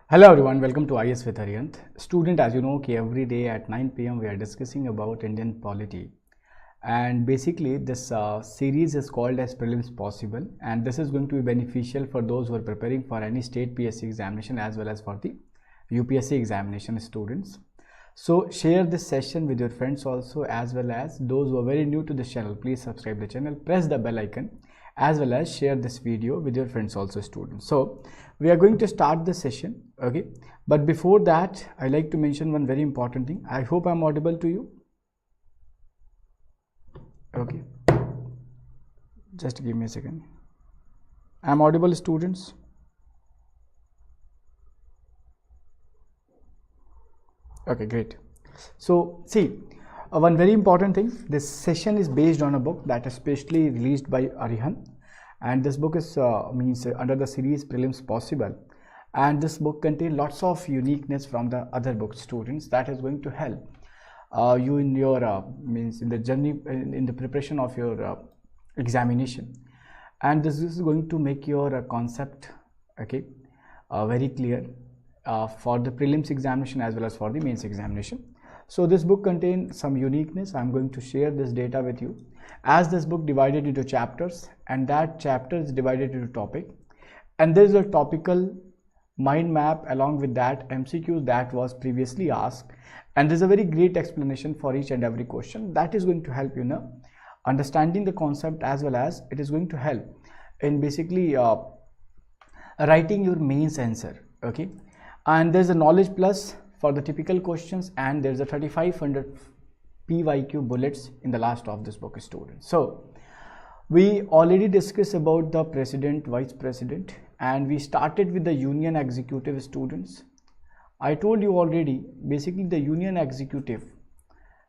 Hello everyone, welcome to IAS with Arihant. Student, as you know, every day at 9 p.m. we are discussing about Indian polity, and basically this series is called as Prelims Possible, and this is going to be beneficial for those who are preparing for any state PSC examination as well as for the UPSC examination students. So share this session with your friends also, as well as those who are very new to this channel. Please subscribe the channel, press the bell icon, as well as share this video with your friends also students. So we are going to start the session, okay, but before that I like to mention one very important thing. I hope I'm audible to you. Okay, just give me a second. I'm audible, students? Okay, great. So see, one very important thing, this session is based on a book that is specially released by Arihant, and this book is under the series Prelims Possible, and this book contains lots of uniqueness from the other book students that is going to help you in your in the journey, in the preparation of your examination, and this is going to make your concept, okay, very clear for the prelims examination as well as for the mains examination. So this book contains some uniqueness. I'm going to share this data with you, as this book divided into chapters, and that chapter is divided into topic, and there is a topical mind map along with that MCQs that was previously asked, and there's a very great explanation for each and every question that is going to help you know understanding the concept, as well as it is going to help in basically writing your mains answer, okay. And there's a knowledge plus for the typical questions, and there's a 3500 PYQ bullets in the last of this book students. So we already discussed about the president, vice president, and we started with the union executive students. I told you already, basically the union executive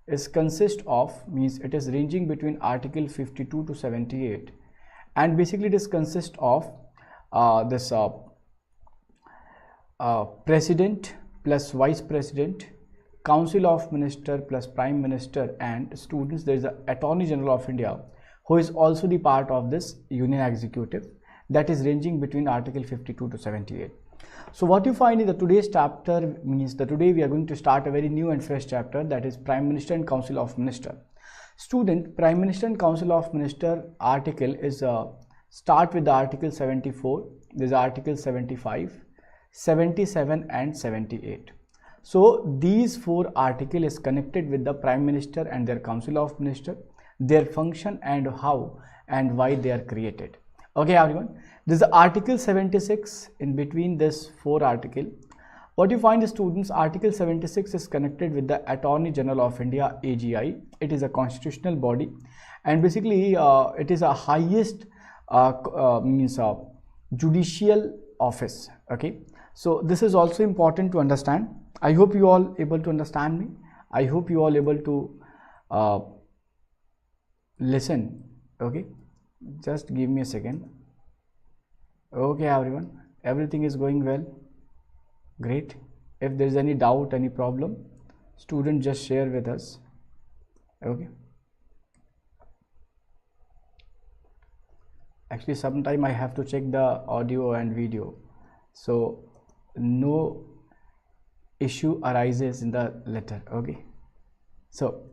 is consist of, means it is ranging between article 52 to 78, and basically it is consist of this president plus vice president, council of minister plus prime minister, and students, there is a attorney general of India who is also the part of this union executive, that is ranging between article 52 to 78. So what you find in the today's chapter means that today we are going to start a very new and fresh chapter, that is prime minister and council of minister. Student, prime minister and council of minister article is start with the article 74, there is article 75, 77 and 78. So these four articles is connected with the prime minister and their council of minister, their function and how and why they are created. Okay everyone, this is article 76. In between this four article, what you find, students, article 76 is connected with the Attorney General of India, AGI. It is a constitutional body, and basically it is a highest judicial office, okay. So this is also important to understand. I hope you all able to understand me. I hope you all able to listen, okay. Just give me a second. Okay everyone, everything is going well, great. If there is any doubt, any problem, student, just share with us, okay. Actually sometime I have to check the audio and video, so no issue arises in the letter, okay. So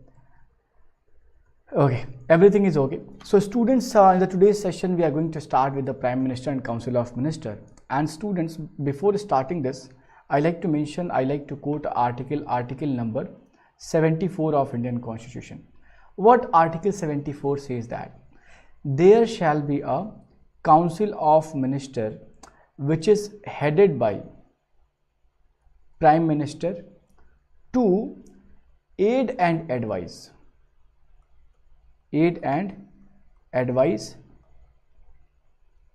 okay, everything is okay. So students, in the today's session we are going to start with the prime minister and council of minister. And students, before starting this, I like to mention, I like to quote article number 74 of Indian Constitution. What article 74 says? That there shall be a council of minister which is headed by prime minister to aid and advise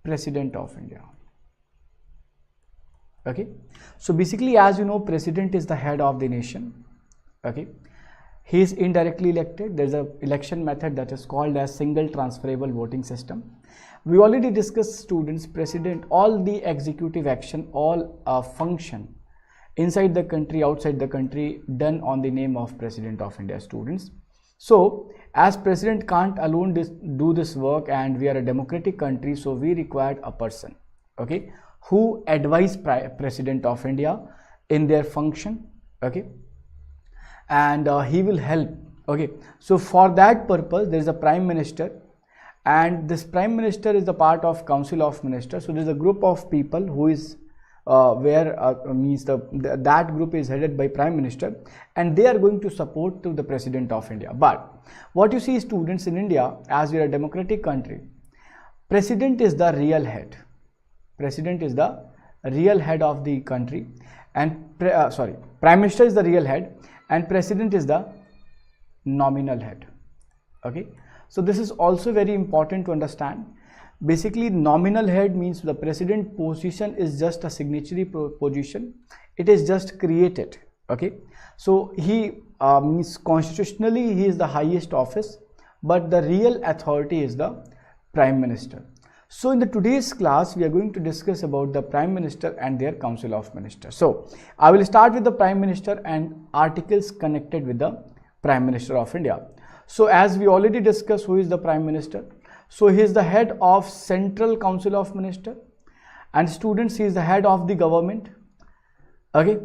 President of India, okay. So basically, as you know, president is the head of the nation, okay. He is indirectly elected. There is a election method that is called as single transferable voting system. We already discussed, students, president, all the executive action, all function inside the country, outside the country, done on the name of President of India, students. So as president can't alone do this work, and we are a democratic country, so we required a person, okay, who advise President of India in their function, okay, and he will help, okay. So for that purpose there is a Prime Minister, and this Prime Minister is the part of Council of Ministers. So there is a group of people who is that group is headed by Prime Minister, and they are going to support to the President of India. But what you see, students, in India, as we are a democratic country, President is the real head. President is the real head of the country, and Prime Minister is the real head, and President is the nominal head. Okay, so this is also very important to understand. Basically, nominal head means the President position is just a signatory position. It is just created. Okay, so he means constitutionally he is the highest office, but the real authority is the Prime Minister. So in the today's class we are going to discuss about the Prime Minister and their Council of Ministers. So I will start with the Prime Minister and articles connected with the Prime Minister of India. So as we already discussed, who is the Prime Minister? So he is the head of Central Council of Ministers, and students, he is the head of the government. Okay,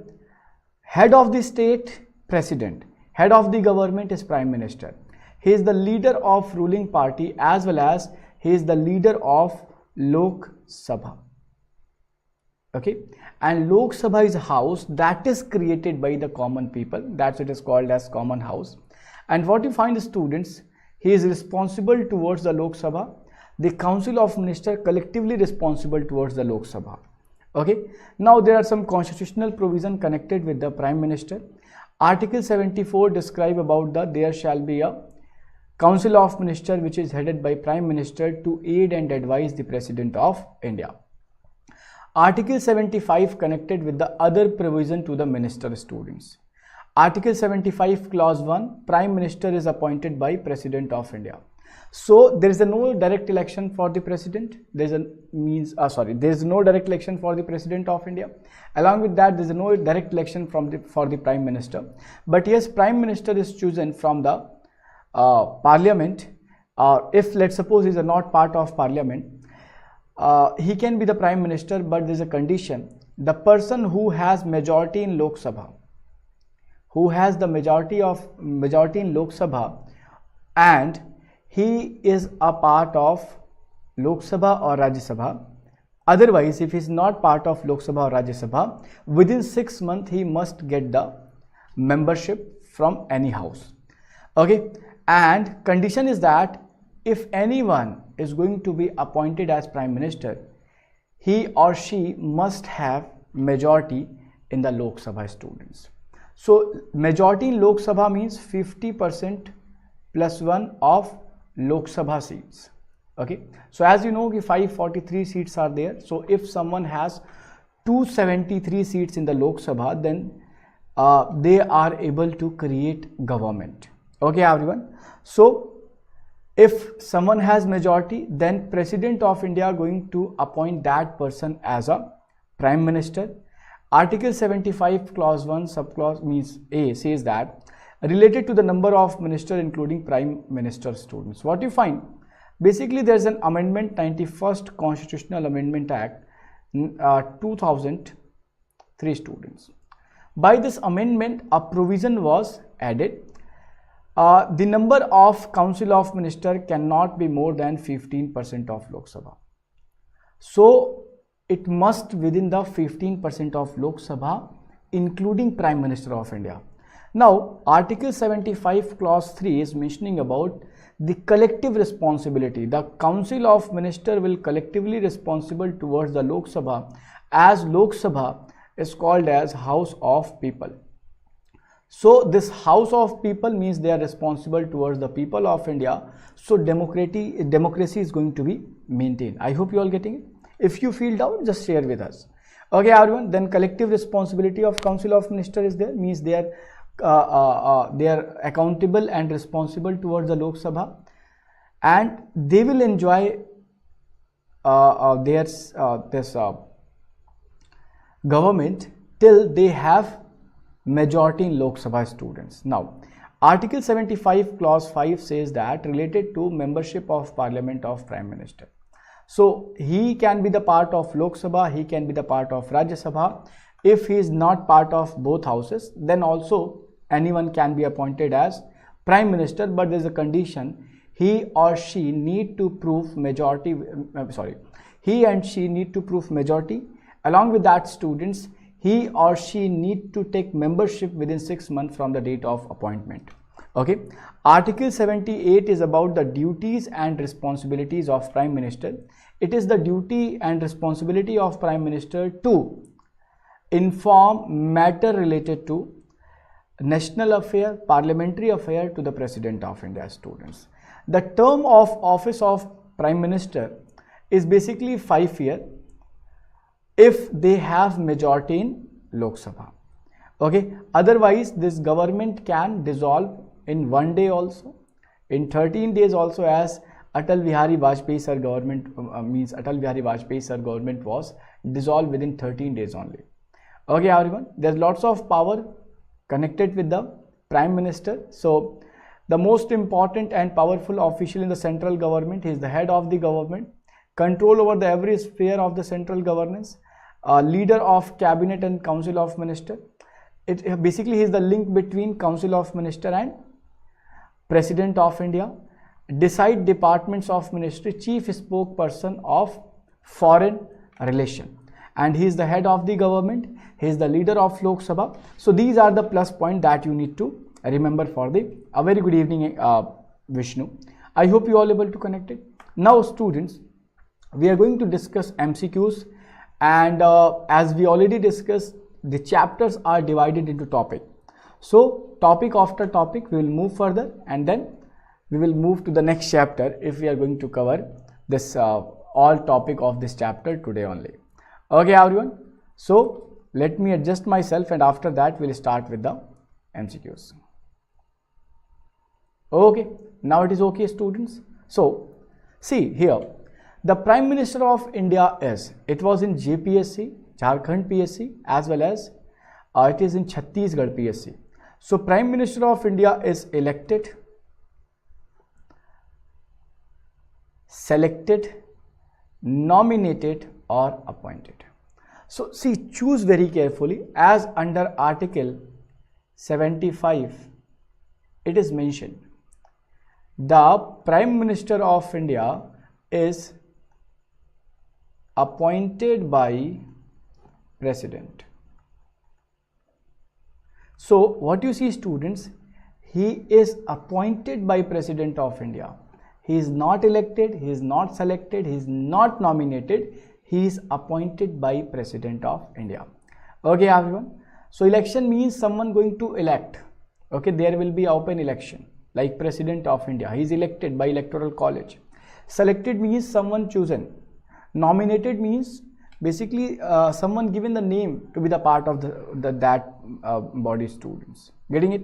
head of the state, President. Head of the government is Prime Minister. He is the leader of ruling party, as well as he is the leader of Lok Sabha. Okay, and Lok Sabha is a house that is created by the common people. That's what is called as common house. And what you find, students, he is responsible towards the Lok Sabha. The Council of Ministers collectively responsible towards the Lok Sabha. Okay, now there are some constitutional provision connected with the Prime Minister. Article 74 describe about there shall be a Council of Ministers which is headed by Prime Minister to aid and advise the President of India. Article 75 connected with the other provision to the minister, students. Article 75 clause 1, Prime Minister is appointed by President of India. So there is no direct election for the President. There is no direct election for the President of India. Along with that, there is no direct election for the Prime Minister. But yes, Prime Minister is chosen from the Parliament. If let's suppose he is not part of Parliament, he can be the Prime Minister, but there is a condition: the person who has majority in Lok Sabha, who has the majority in Lok Sabha, and he is a part of Lok Sabha or Rajya Sabha. Otherwise, if he is not part of Lok Sabha or Rajya Sabha, within 6 months he must get the membership from any house. Okay, and condition is that if anyone is going to be appointed as Prime Minister, he or she must have majority in the Lok Sabha, students. So majority in Lok Sabha means 50% plus 1 of Lok Sabha seats. Okay, so as you know, 543 seats are there. So if someone has 273 seats in the Lok Sabha, then they are able to create government. Okay, everyone. So if someone has majority, then President of India going to appoint that person as a Prime Minister. Article 75 clause 1 subclause means A says that related to the number of ministers including Prime Minister, students. What you find, basically there is an amendment, 91st Constitutional Amendment Act 2003, students. By this amendment, a provision was added. The number of Council of Ministers cannot be more than 15% of Lok Sabha. So it must within the 15% of Lok Sabha, including Prime Minister of India. Now, Article 75 clause 3 is mentioning about the collective responsibility. The Council of Ministers will collectively responsible towards the Lok Sabha, as Lok Sabha is called as House of People. So this House of People means they are responsible towards the people of India. So democracy is going to be maintained. I hope you all getting it. If you feel doubt, just share with us. Okay, everyone. Then collective responsibility of Council of Ministers is there, means they are accountable and responsible towards the Lok Sabha, and they will enjoy this government till they have majority in Lok Sabha, students. Now, Article 75 clause 5 says that related to membership of Parliament of Prime Minister. So he can be the part of Lok Sabha, he can be the part of Rajya Sabha. If he is not part of both houses, then also anyone can be appointed as Prime Minister, but there is a condition: he or she need to prove majority. He and she need to prove majority. Along with that, students, he or she need to take membership within 6 months from the date of appointment. Okay. Article 78 is about the duties and responsibilities of Prime Minister. It is the duty and responsibility of Prime Minister to inform matter related to national affair, parliamentary affair to the President of India, students. The term of office of Prime Minister is basically 5 years if they have majority in Lok Sabha. Okay. Otherwise, this government can dissolve in 1 day also, in 13 days also, as Atal Bihari Vajpayee Sir government Atal Bihari Vajpayee Sir government was dissolved within 13 days only. Okay, everyone, there's lots of power connected with the Prime Minister. So the most important and powerful official in the central government, he is the head of the government, control over the every sphere of the central governance, leader of cabinet and council of minister. Basically he is the link between council of minister and President of India, decide departments of ministry, chief spokesperson of foreign relation, and he is the head of the government, he is the leader of Lok Sabha. So these are the plus point that you need to remember for the a very good evening, Vishnu. I hope you all able to connect it. Now students, we are going to discuss MCQs, and as we already discussed, the chapters are divided into topic. So topic after topic we will move further, and then we will move to the next chapter if we are going to cover this all topic of this chapter today only. Okay everyone, so let me adjust myself, and after that we will start with the MCQs. Okay, now it is okay students. So see here, the Prime Minister of India is, it was in JPSC, Jharkhand PSC, as well as it is in Chhattisgarh PSC. So Prime Minister of India is elected, selected, nominated or appointed. So see, choose very carefully, as under Article 75 it is mentioned, the Prime Minister of India is appointed by President. So what you see students, he is appointed by President of India. He is not elected, he is not selected, he is not nominated, he is appointed by President of India. Okay everyone, so election means someone going to elect. Okay, there will be open election like President of India, he is elected by electoral college. Selected means someone chosen. Nominated means basically someone given the name to be the part of that body, students. Getting it?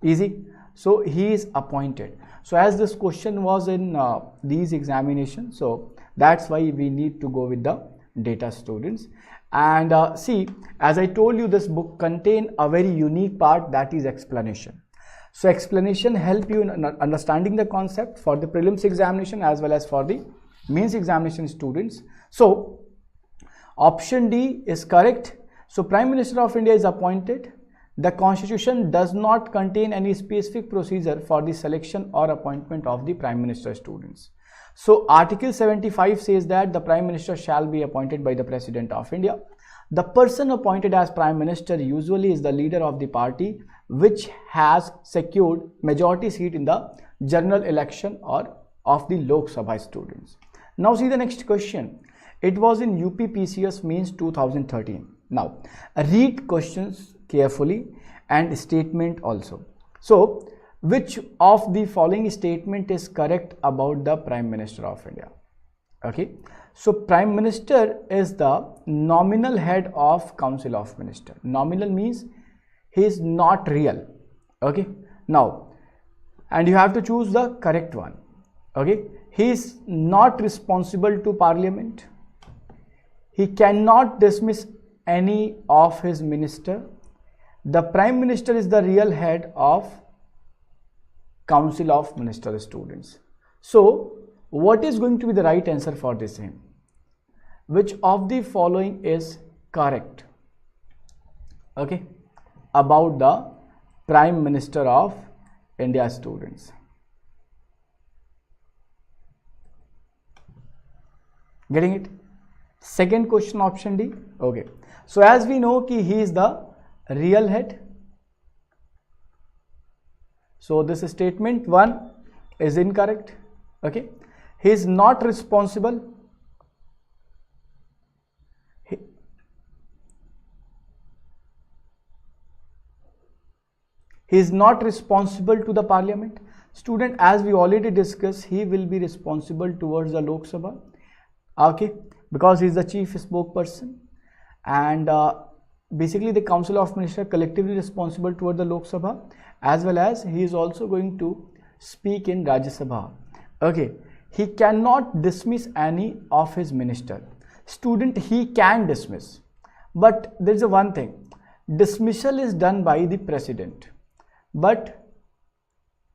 Easy. So he is appointed. So as this question was in these examinations, so that's why we need to go with the data, students. And see, as I told you, this book contain a very unique part, that is explanation. So explanation help you in understanding the concept for the prelims examination as well as for the mains examination, students. So option D is correct. So Prime Minister of India is appointed. The Constitution does not contain any specific procedure for the selection or appointment of the Prime Minister, students. So Article 75 says that the Prime Minister shall be appointed by the President of India. The person appointed as Prime Minister usually is the leader of the party which has secured majority seat in the general election or of the Lok Sabha, students. Now see the next question. It was in UPPSC means 2013. Now read questions carefully and statement also. So which of the following statement is correct about the Prime Minister of India? Okay, so Prime Minister is the nominal head of Council of Ministers. Nominal means he is not real. Okay, now, and you have to choose the correct one. Okay, he is not responsible to Parliament. He cannot dismiss any of his minister. The Prime Minister is the real head of Council of Ministers, students. So what is going to be the right answer for the same? Which of the following is correct? Okay, about the Prime Minister of India, students. Getting it? Second question, option D. Okay, so as we know कि he is the real head, so this statement 1 is incorrect. Okay, he is not responsible. He is not responsible to the parliament. Student, as we already discussed, he will be responsible towards the Lok Sabha. Okay, because he is the chief spokesperson, and basically the Council of Ministers collectively responsible toward the Lok Sabha, as well as he is also going to speak in Rajya Sabha. Okay, he cannot dismiss any of his minister. Student, he can dismiss, but there is a one thing, dismissal is done by the president, but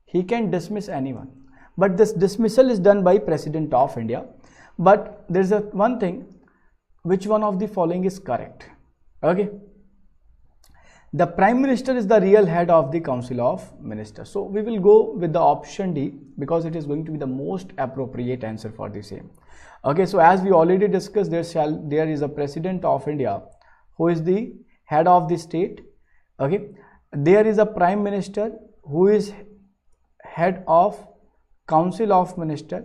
he can dismiss anyone, but this dismissal is done by President of India. But there is a one thing, which one of the following is correct? Okay, the Prime Minister is the real head of the Council of Ministers. So we will go with the option D because it is going to be the most appropriate answer for the same. Okay, so as we already discussed, there is a President of India who is the head of the state. Okay, there is a Prime Minister who is head of Council of Ministers,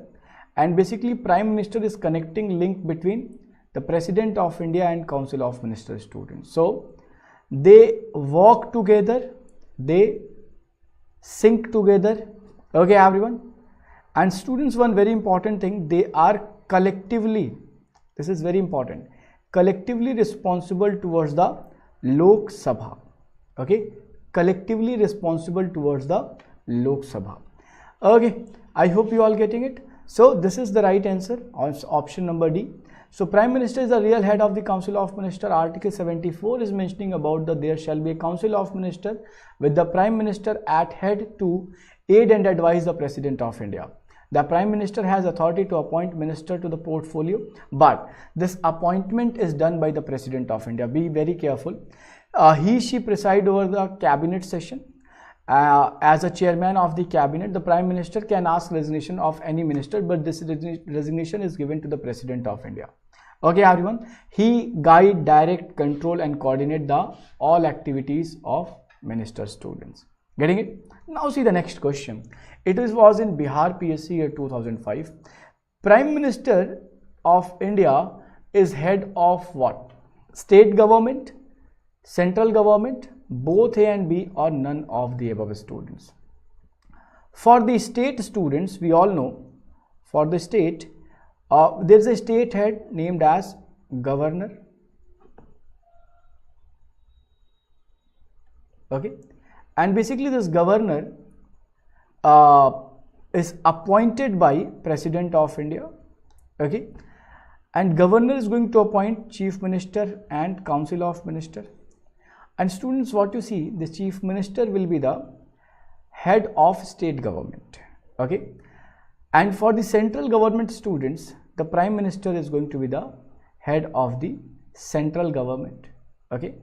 and basically Prime Minister is connecting link between the President of India and Council of Ministers, students. So they work together, they sync together. Okay, everyone. And students, one very important thing, they are collectively, this is very important, collectively responsible towards the Lok Sabha. Okay, collectively responsible towards the Lok Sabha. Okay, I hope you all getting it. So this is the right answer, option number D. So Prime Minister is the real head of the Council of Ministers. Article 74 is mentioning about that there shall be a Council of Ministers with the Prime Minister at head to aid and advise the President of India. The Prime Minister has authority to appoint minister to the portfolio, but this appointment is done by the President of India. Be very careful. She preside over the cabinet session. As a chairman of the cabinet, the Prime Minister can ask resignation of any minister, but this resignation is given to the President of India. Okay, everyone. He guide, direct, control and coordinate the all activities of minister, students. Getting it? Now see the next question. It was in Bihar PSC year 2005. Prime Minister of India is head of what? State government, central government, both A and B, or none of the above, students. For the state, students, we all know, for the state, there is a state head named as governor. Okay, and basically this governor is appointed by President of India. Okay, and governor is going to appoint chief minister and council of ministers. And students, what you see, the chief minister will be the head of state government. Okay, and for the central government, students, the prime minister is going to be the head of the central government. Okay,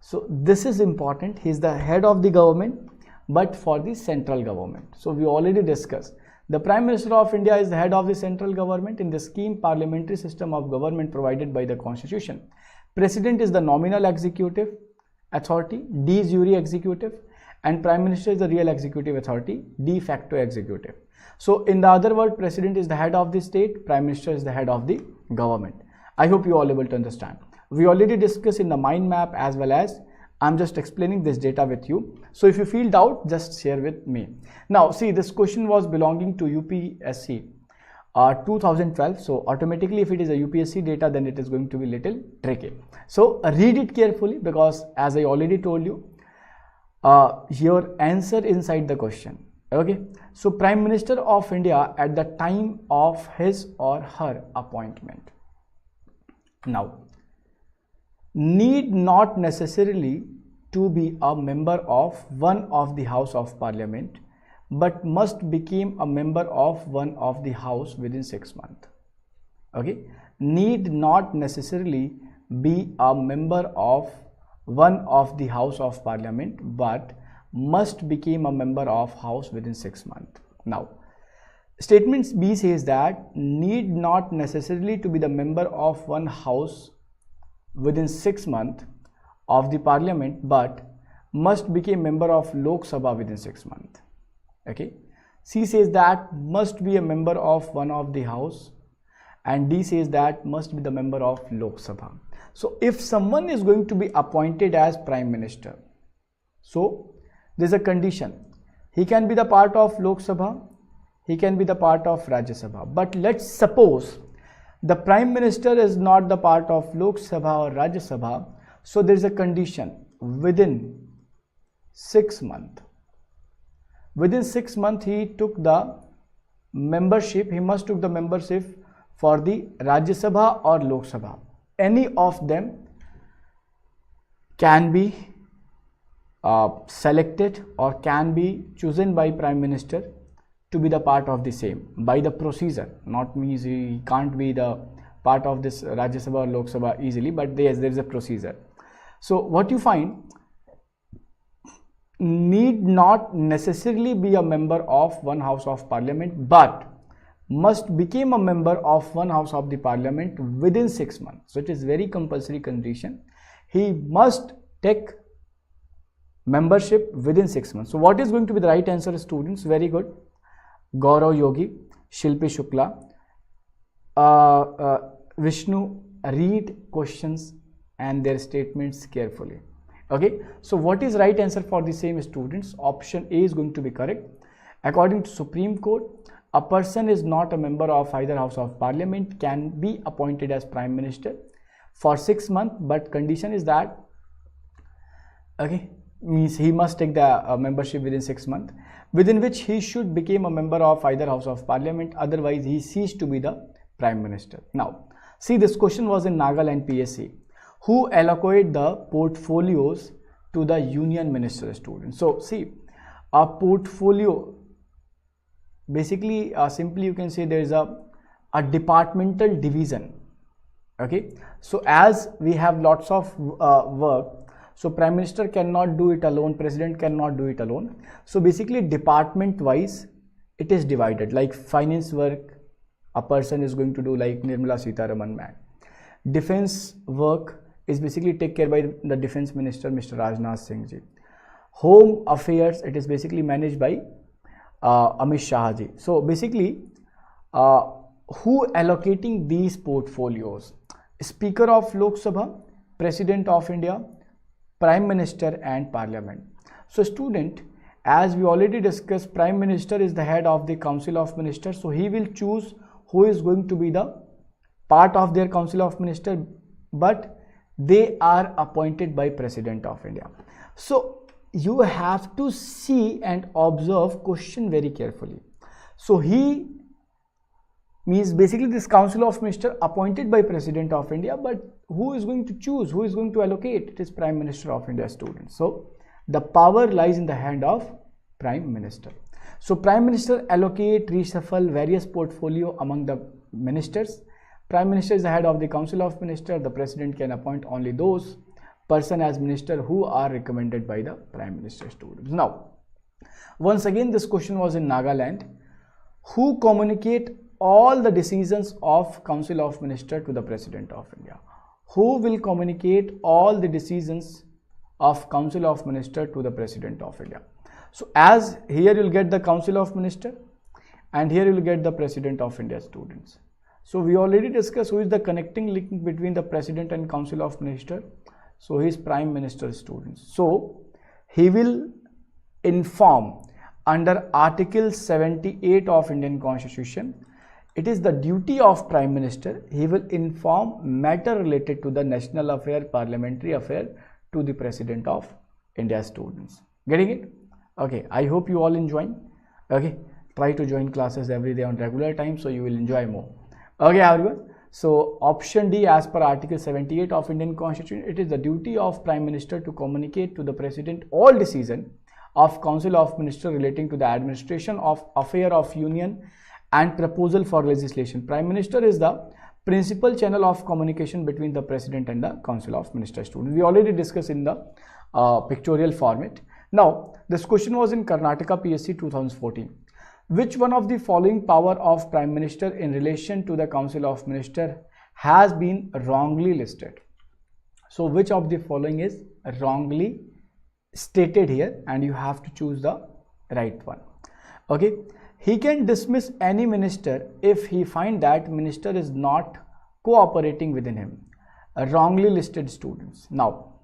so this is important. He is the head of the government, but for the central government. So we already discussed, the Prime Minister of India is the head of the central government in the scheme parliamentary system of government provided by the Constitution. President is the nominal executive authority, de jure executive, and Prime Minister is the real executive authority, de facto executive. So in the other word, President is the head of the state, Prime Minister is the head of the government. I hope you all able to understand. We already discussed in the mind map, as well as I'm just explaining this data with you. So if you feel doubt, just share with me. Now see, this question was belonging to UPSC 2012. So automatically, if it is a UPSC data, then it is going to be little tricky. So read it carefully, because as I already told you, your answer inside the question. Okay, so Prime Minister of India at the time of his or her appointment. Now, need not necessarily to be a member of one of the House of Parliament, but must become a member of one of the house within 6 months. Okay, need not necessarily be a member of one of the house of parliament, but must become a member of house within 6 months. Now, statements B says that need not necessarily to be the member of one house within 6 months of the parliament, but must become member of Lok Sabha within 6 months. Okay, C says that must be a member of one of the house, and D says that must be the member of Lok Sabha. So if someone is going to be appointed as prime minister, so there's a condition. He can be the part of Lok Sabha, he can be the part of Rajya Sabha. But let's suppose the prime minister is not the part of Lok Sabha or Rajya Sabha, so there's a condition within 6 months. Within 6 months he took the membership, he must took the membership for the Rajya Sabha or Lok Sabha. Any of them can be selected or can be chosen by prime minister to be the part of the same by the procedure. Not means he can't be the part of this Rajya Sabha or Lok Sabha easily, but yes, there is a procedure. So what you find, need not necessarily be a member of one house of parliament, but must become a member of one house of the parliament within 6 months. So it is very compulsory condition. He must take membership within 6 months. So what is going to be the right answer, students? Very good. Gaurav Yogi, Shilpi Shukla, Vishnu, read questions and their statements carefully. Okay, so what is right answer for the same, students? Option A is going to be correct. According to Supreme Court, a person is not a member of either house of parliament can be appointed as prime minister for 6 months, but condition is that, okay, means he must take the membership within 6 months, within which he should become a member of either house of parliament, otherwise he ceased to be the prime minister. Now, see, this question was in Nagaland PSC. Who allocate the portfolios to the union minister, students? So see, a portfolio, basically simply you can say there is a departmental division. Okay, so as we have lots of work, so prime minister cannot do it alone, president cannot do it alone. So basically department wise it is divided. Like finance work, a person is going to do like Nirmala Sitharaman man. Defense work is basically taken care by the defense minister, Mr. Rajnath Singh ji. Home affairs, it is basically managed by Amit Shah ji. So basically, who allocating these portfolios? Speaker of Lok Sabha, President of India, Prime Minister and Parliament. So student, as we already discussed, Prime Minister is the head of the Council of Ministers. So he will choose who is going to be the part of their Council of Ministers, but they are appointed by President of India. So you have to see and observe question very carefully. So he means basically this Council of Ministers appointed by President of India, but who is going to choose, who is going to allocate? It is Prime Minister of India, students. So the power lies in the hand of Prime Minister. So Prime Minister allocate, reshuffle various portfolio among the ministers. Prime Minister is the head of the Council of Ministers. The President can appoint only those person as minister who are recommended by the Prime Minister, students. Now, once again this question was in Nagaland. Who communicate all the decisions of Council of Ministers to the President of India? Who will communicate all the decisions of Council of Ministers to the President of India? So as here you will get the Council of Ministers and here you will get the President of India, students. So we already discussed who is the connecting link between the President and Council of Ministers. So he is Prime Minister, students. So he will inform under Article 78 of Indian Constitution. It is the duty of Prime Minister. He will inform matter related to the national affair, parliamentary affair to the President of India, students. Getting it? Okay, I hope you all enjoying. Okay, try to join classes every day on regular time so you will enjoy more. Okay, everyone. So option D, as per Article 78 of Indian Constitution, it is the duty of Prime Minister to communicate to the President all decision of Council of Ministers relating to the administration of affair of union and proposal for legislation. Prime Minister is the principal channel of communication between the President and the Council of Ministers. Students, we already discussed in the pictorial format. Now, this question was in Karnataka PSC 2014. Which one of the following power of Prime Minister in relation to the Council of Ministers has been wrongly listed? So, which of the following is wrongly stated here, and you have to choose the right one. Okay. He can dismiss any minister if he finds that minister is not cooperating within him. Wrongly listed, students. Now,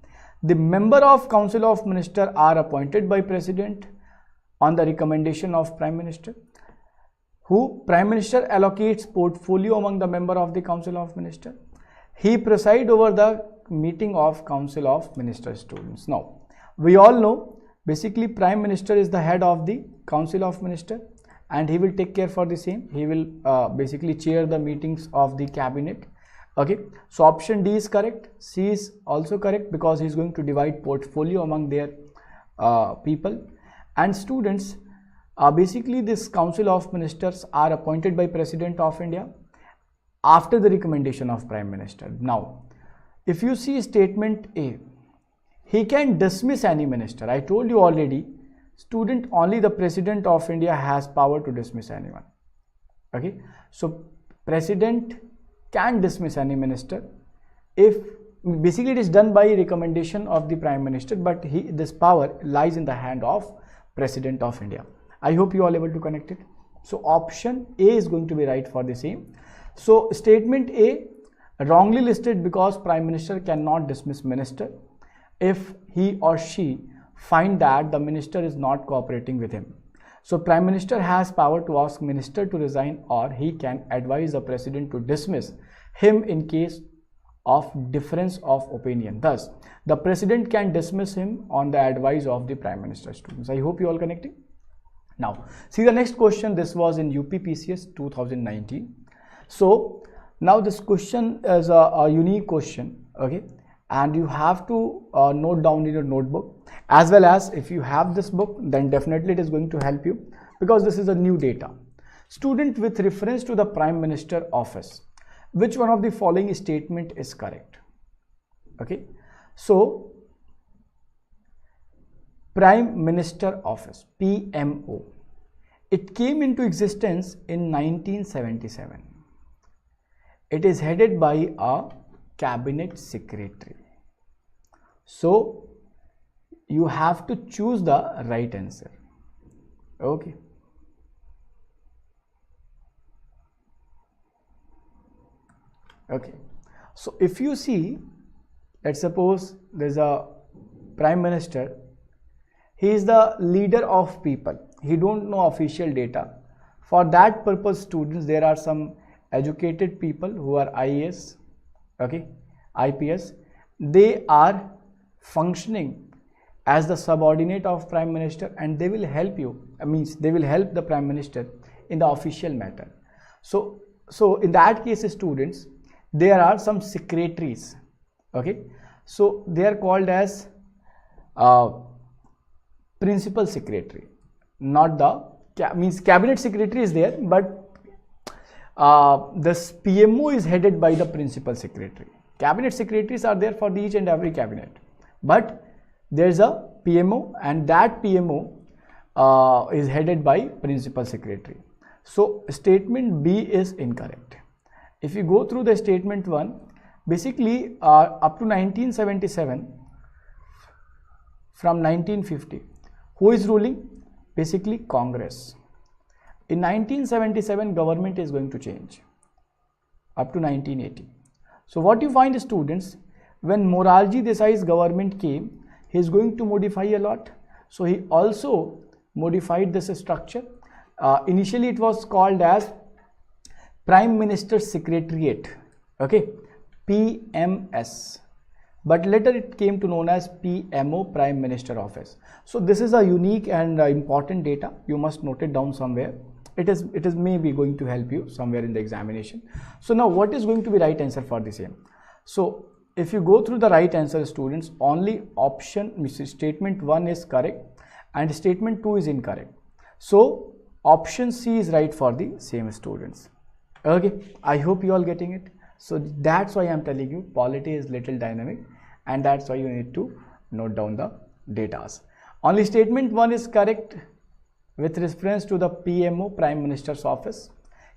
the member of Council of Ministers are appointed by President on the recommendation of Prime Minister, who Prime Minister allocates portfolio among the member of the Council of Ministers. He presides over the meeting of Council of Ministers, students. Now, we all know basically Prime Minister is the head of the Council of Ministers, and he will take care for the same. He will basically chair the meetings of the cabinet. Okay, so option D is correct. C is also correct because he is going to divide portfolio among their people. And students, basically this Council of Ministers are appointed by President of India after the recommendation of Prime Minister. Now, if you see statement A, he can dismiss any minister. I told you already, student, only the President of India has power to dismiss anyone. Okay, so President can dismiss any minister if basically it is done by recommendation of the Prime Minister, but this power lies in the hand of President of India. I hope you all able to connect it. So option A is going to be right for the same. So statement A wrongly listed because Prime Minister cannot dismiss minister if he or she find that the minister is not cooperating with him. So Prime Minister has power to ask minister to resign, or he can advise the President to dismiss him in case of difference of opinion. Thus, the President can dismiss him on the advice of the Prime Minister, students. I hope you all connecting. Now, see the next question. This was in UPPSC 2019. So, now this question is a unique question, okay? And you have to note down in your notebook, as well as if you have this book, then definitely it is going to help you because this is a new data. Student, with reference to the Prime Minister office, which one of the following statement is correct? Okay, so Prime Minister office, PMO, it came into existence in 1977. It is headed by a cabinet secretary. So you have to choose the right answer. Okay. Okay. So if you see, let's suppose there's a Prime Minister. He is the leader of people. He don't know official data. For that purpose, students, there are some educated people who are IAS, okay, IPS. They are functioning as the subordinate of Prime Minister, and they will help you. They will help the Prime Minister in the official matter. So in that case, students, there are some secretaries. Okay, so they are called as principal secretary. Not the cabinet secretary is there, but this PMO is headed by the principal secretary. Cabinet secretaries are there for each and every cabinet, but there is a PMO, and that PMO is headed by principal secretary. So statement B is incorrect. If you go through the statement 1, basically up to 1977, from 1950, who is ruling? Basically Congress. In 1977, government is going to change up to 1980. So what you find, students, when Morarji Desai's government came, he is going to modify a lot. So he also modified this structure. Initially it was called as Prime Minister Secretariat, okay, PMS, but later it came to known as PMO, Prime Minister Office. So this is a unique and important data. You must note it down somewhere. It is maybe going to help you somewhere in the examination. So now what is going to be right answer for the same? So if you go through the right answer, students, only option statement 1 is correct, and statement 2 is incorrect. So option C is right for the same, students. Okay, I hope you all getting it. So that's why I'm telling you polity is little dynamic, and that's why you need to note down the datas. Only statement 1 is correct with reference to the PMO, Prime Minister's Office,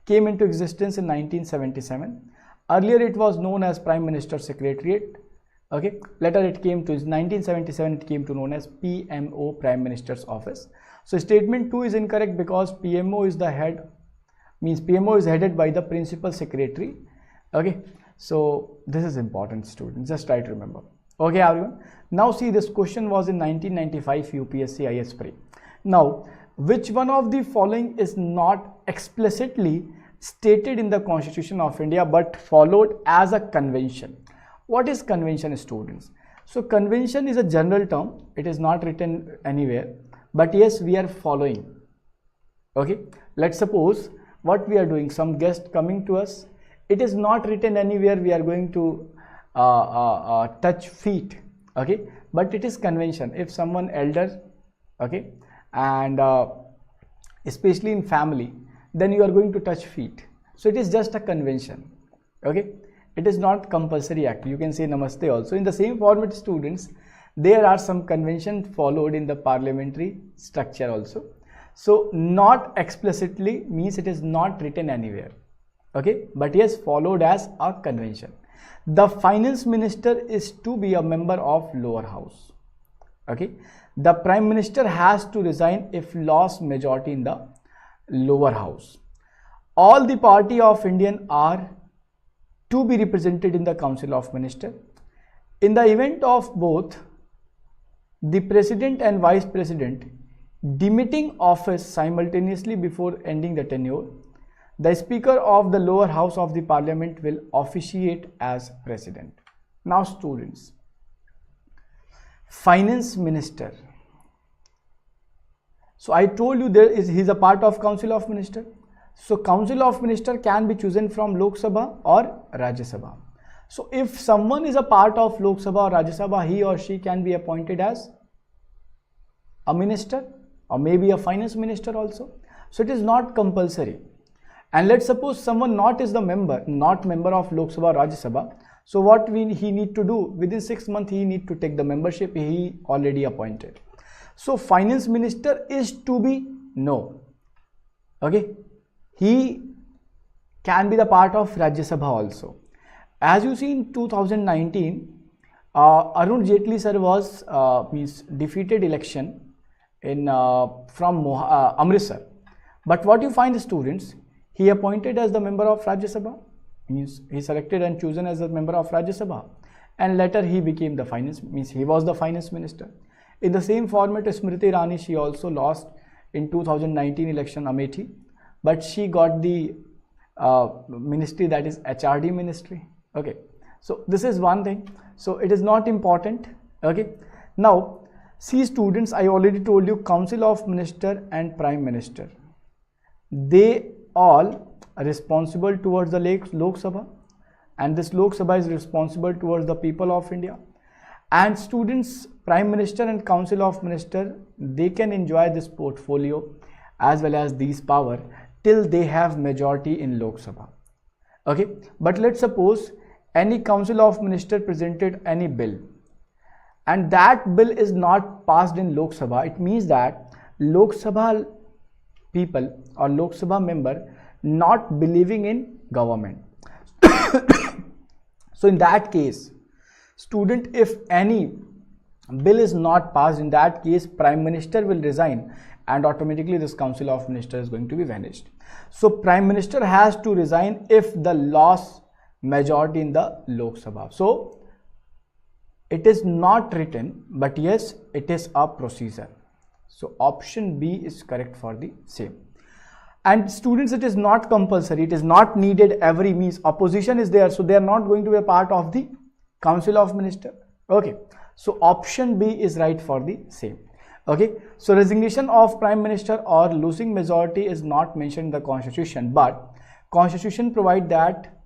came into existence in 1977. Earlier it was known as Prime Minister's Secretariat. Okay, later it came to 1977, it came to known as PMO, Prime Minister's Office. So statement 2 is incorrect because PMO is the head, means PMO is headed by the Principal Secretary. Okay, so this is important, students, just try to remember. Okay everyone, now see, this question was in 1995 UPSC IAS Pre. Now, which one of the following is not explicitly stated in the Constitution of India but followed as a convention? What is convention, students? So convention is a general term, it is not written anywhere, but yes, we are following. Okay, let's suppose what we are doing, some guest coming to us, it is not written anywhere we are going to touch feet. Okay, but it is convention. If someone elder, okay, and especially in family, then you are going to touch feet. So it is just a convention. Okay, it is not compulsory act. You can say namaste also. In the same format, students, there are some convention followed in the parliamentary structure also. So not explicitly means it is not written anywhere. Okay, but yes, followed as a convention. The finance minister is to be a member of lower house. Okay, the prime minister has to resign if lost majority in the lower house. All the party of Indian are to be represented in the Council of Ministers. In the event of both the president and vice president demitting office simultaneously before ending the tenure, the Speaker of the lower house of the parliament will officiate as president. Now students, finance minister. So I told you he is a part of Council of Ministers. So Council of Ministers can be chosen from Lok Sabha or Rajya Sabha. So if someone is a part of Lok Sabha or Rajya Sabha, he or she can be appointed as a minister or maybe a finance minister also. So it is not compulsory. And let's suppose someone not member of Lok Sabha or Rajya Sabha. So what he need to do, within 6 months he need to take the membership he already appointed. So finance minister is to be no. Okay, he can be the part of Rajya Sabha also. As you see in 2019, Arun Jaitley sir was defeated election in from Amritsar. But what you find, students, he appointed as the member of Rajya Sabha, means he selected and chosen as a member of Rajya Sabha, and later he became the finance, means he was the finance minister. In the same format, Smriti Irani, she also lost in 2019 election Amethi, but she got the ministry, that is HRD ministry. Okay, so this is one thing. So it is not important. Okay, now see students, I already told you Council of Minister and Prime Minister, they all are responsible towards the Lok Sabha, and this Lok Sabha is responsible towards the people of India. And students, Prime Minister and Council of Minister, they can enjoy this portfolio as well as these power till they have majority in Lok Sabha. Okay, but let's suppose any Council of Minister presented any bill and that bill is not passed in Lok Sabha. It means that Lok Sabha people or Lok Sabha member not believing in government. So in that case, student, if any bill is not passed, in that case Prime Minister will resign and automatically this Council of Ministers is going to be vanished. So Prime Minister has to resign if the lost majority in the Lok Sabha. So it is not written, but yes, it is a procedure. So option B is correct for the same. And students, it is not compulsory, it is not needed every means. Opposition is there, so they are not going to be a part of the Council of Ministers. Okay, so option B is right for the same. Okay, so resignation of Prime Minister or losing majority is not mentioned in the Constitution, but Constitution provides that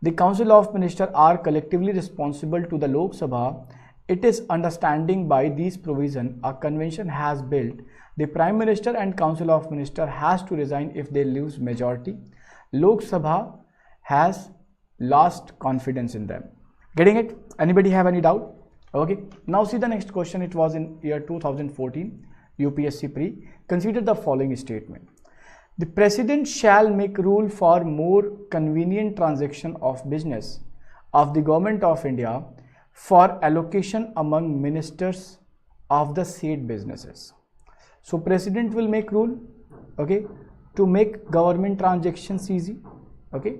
the Council of Ministers are collectively responsible to the Lok Sabha it is understanding by these provision a convention has built, the Prime Minister and Council of Ministers has to resign if they lose majority. Lok Sabha has lost confidence in them. Getting it? Anybody have any doubt? Okay. Now see the next question. It was in year 2014, UPSC pre. Consider the following statement. The President shall make rule for more convenient transaction of business of the Government of India for allocation among ministers of the said businesses. So President will make rule, okay, to make government transactions easy. Okay.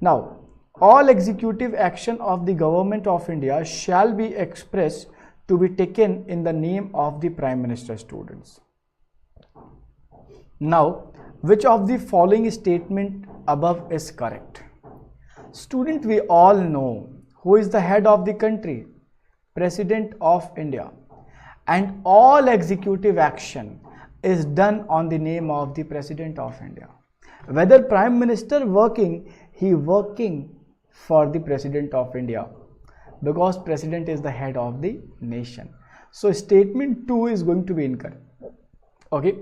Now all executive action of the Government of India shall be expressed to be taken in the name of the Prime Minister, students. Now, which of the following statement above is correct? Student, we all know who is the head of the country? President of India. And all executive action is done on the name of the President of India. Whether Prime Minister working, he working for the President of India, because President is the head of the nation. So statement 2 is going to be incorrect. Okay.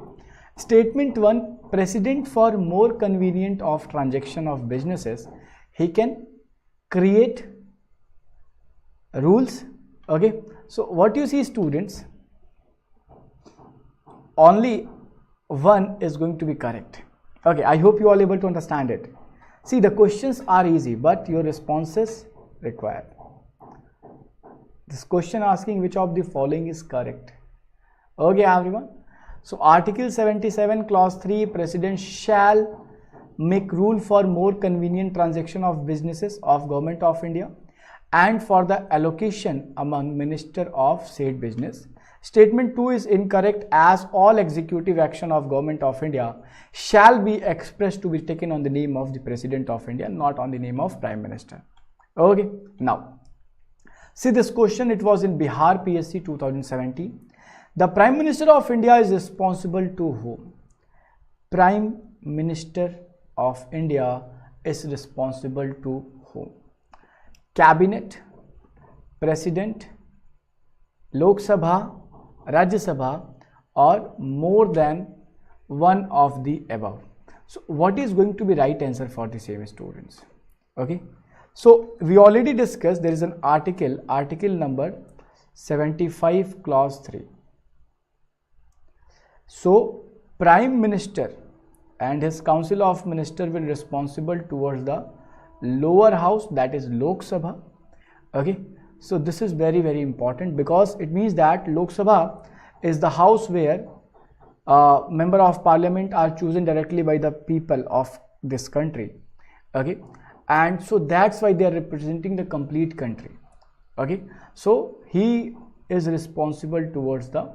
Statement 1, President for more convenient of transaction of businesses, he can create rules. Okay. So what you see, students, only one is going to be correct. Okay. I hope you all able to understand it. See, the questions are easy, but your responses required. This question asking which of the following is correct. Okay, everyone. So, Article 77, Clause 3, President shall make rule for more convenient transaction of businesses of Government of India and for the allocation among minister of said business. Statement 2 is incorrect, as all executive action of Government of India shall be expressed to be taken on the name of the President of India, not on the name of Prime Minister. Okay. Now, see this question, it was in Bihar PSC 2017. The Prime Minister of India is responsible to whom? Prime Minister of India is responsible to whom? Cabinet, President, Lok Sabha, Rajya Sabha, or more than one of the above. So what is going to be right answer for the same, students? Okay. So we already discussed there is an article number 75 clause 3. So Prime Minister and his Council of Ministers will be responsible towards the lower house, that is Lok Sabha. Okay. So this is very, very important, because it means that Lok Sabha is the house where member of parliament are chosen directly by the people of this country. Okay. And so that's why they are representing the complete country. Okay. So he is responsible towards the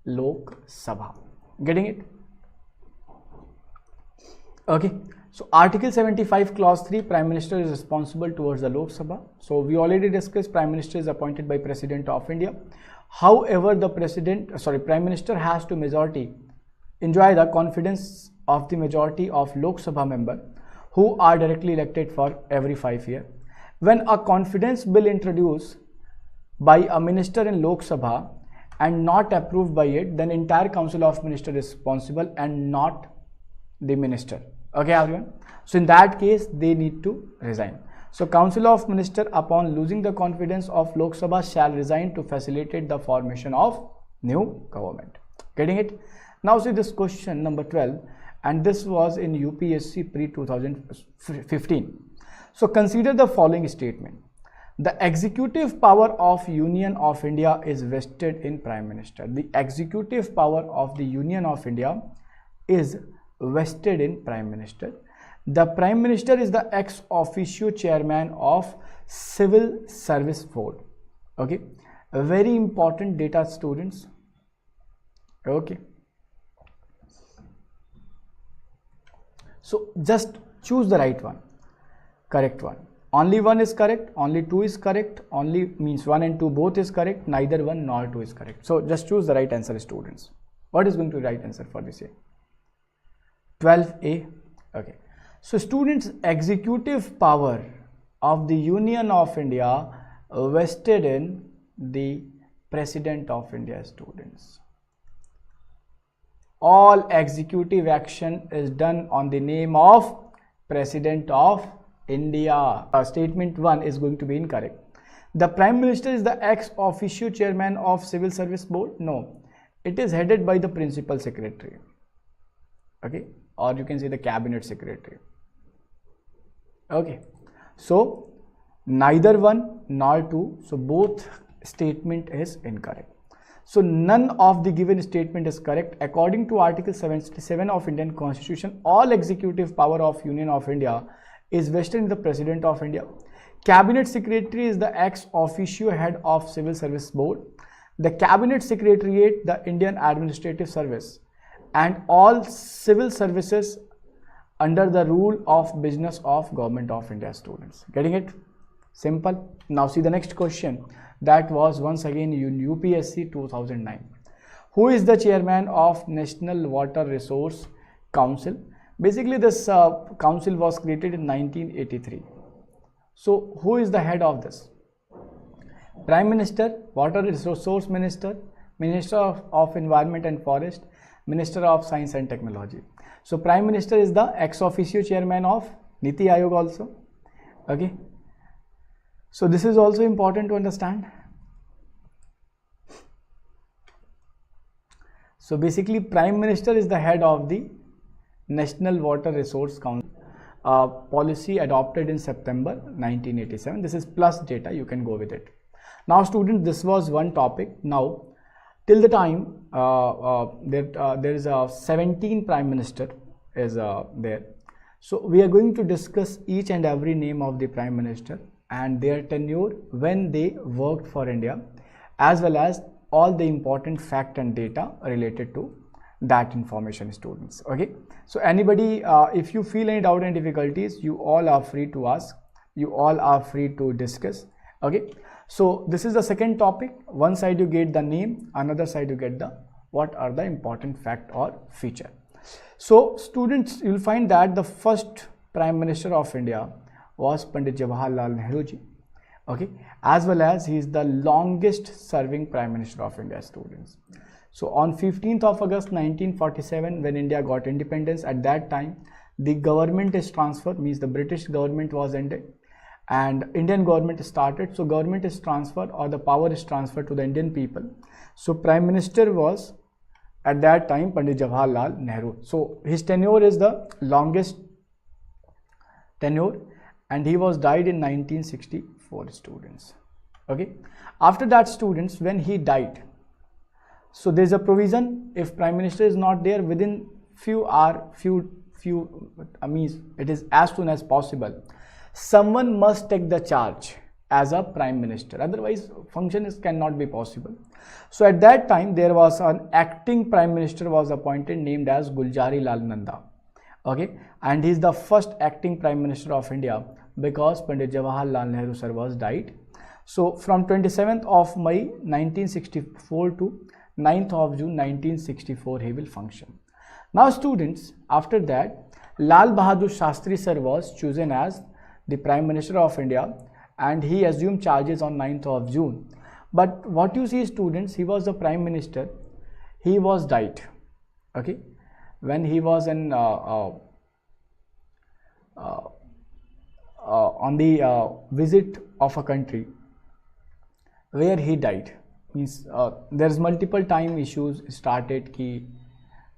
Lok Sabha. Getting it? Okay. So Article 75 Clause 3, Prime Minister is responsible towards the Lok Sabha. So we already discussed Prime Minister is appointed by President of India. However, the Prime Minister has to enjoy the confidence of the majority of Lok Sabha member who are directly elected for every 5 years. When a confidence bill introduced by a minister in Lok Sabha and not approved by it, then entire Council of Ministers is responsible and not the minister. Okay, everyone. So in that case, they need to resign. So Council of Ministers, upon losing the confidence of Lok Sabha, shall resign to facilitate the formation of new government. Getting it? Now see this question number 12, and this was in UPSC pre-2015. So consider the following statement. The executive power of Union of India is vested in Prime Minister. The executive power of the Union of India is vested in Prime Minister. The Prime Minister is the ex officio chairman of Civil Service Board. Okay, a very important data, students. Okay, so just choose the right one, correct one. Only one is correct, only two is correct, only means 1 and 2 both is correct, neither 1 nor 2 is correct. So just choose the right answer, students. What is going to be right answer for this? 12A. Okay. So students, executive power of the Union of India vested in the President of India, students. All executive action is done on the name of President of India. Statement 1 is going to be incorrect. The Prime Minister is the ex officio chairman of Civil Service Board. No, it is headed by the Principal Secretary. Okay, or you can say the Cabinet Secretary. Okay, so neither 1 nor 2, so both statement is incorrect. So none of the given statement is correct. According to Article 77 of Indian Constitution, all executive power of Union of India is vested in the President of India. Cabinet Secretary is the ex officio head of Civil Service Board. The Cabinet Secretariat, the Indian Administrative Service, and all civil services under the rule of business of Government of India, students. Getting it? Simple. Now see the next question. That was once again in UPSC 2009. Who is the chairman of National Water Resource Council? Basically, this council was created in 1983. So, who is the head of this? Prime Minister, Water Resource Minister, Minister of Environment and Forest, Minister of Science and Technology. So, Prime Minister is the ex officio chairman of Niti Aayog also. Okay. So, this is also important to understand. So, basically, Prime Minister is the head of the National Water Resource Council. Policy adopted in September 1987. This is plus data, you can go with it. Now students, this was one topic. Now till the time there is a 17 Prime Minister is there. So we are going to discuss each and every name of the Prime Minister and their tenure, when they worked for India, as well as all the important fact and data related to that information, students. Okay, so anybody if you feel any doubt and difficulties, you all are free to ask, you all are free to discuss. Okay, so this is the second topic. One side you get the name, another side you get the what are the important fact or feature. So students, you will find that the first Prime Minister of India was Pandit Jawaharlal Nehru ji. Okay, as well as he is the longest serving Prime Minister of India, students. So on 15th of August 1947, when India got independence, at that time the government is transferred, means the British government was ended and Indian government started. So government is transferred, or the power is transferred to the Indian people. So Prime Minister was at that time Pandit Jawaharlal Nehru. So his tenure is the longest tenure and he was died in 1964, students. Okay, after that, students, when he died, so there is a provision, if Prime Minister is not there within means it is as soon as possible, someone must take the charge as a Prime Minister, otherwise function cannot be possible. So at that time there was an acting Prime Minister was appointed, named as Guljari Lal Nanda. Okay, and he is the first acting Prime Minister of India because Pandit Jawaharlal Nehru sir was died. So from 27th of May 1964 to 9th of June 1964 he will function. Now students, after that Lal Bahadur Shastri sir was chosen as the Prime Minister of India and he assumed charges on 9th of June. But what you see, students, he was the Prime Minister, he was died. Okay, when he was in on the visit of a country where he died. Means there is multiple time issues started ki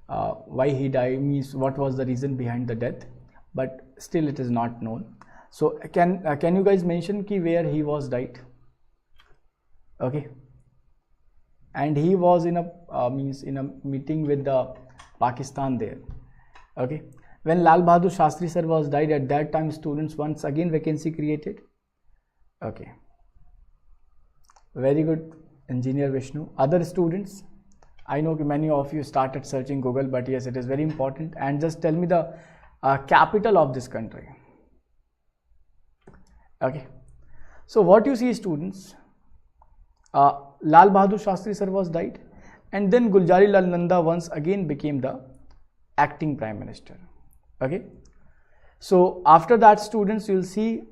why he died, means what was the reason behind the death, but still it is not known. So can you guys mention ki where he was died? Okay, and he was in a means in a meeting with the Pakistan there. Okay, when Lal Bahadur Shastri sir was died, at that time, students, once again vacancy created. Okay, very good, Engineer Vishnu. Other students, I know many of you started searching Google, but yes, it is very important. And just tell me the capital of this country. Okay, so what you see, students, Lal Bahadur Shastri sir was died, and then Guljari Lal Nanda once again became the acting Prime Minister. Okay, so after that, students, you will see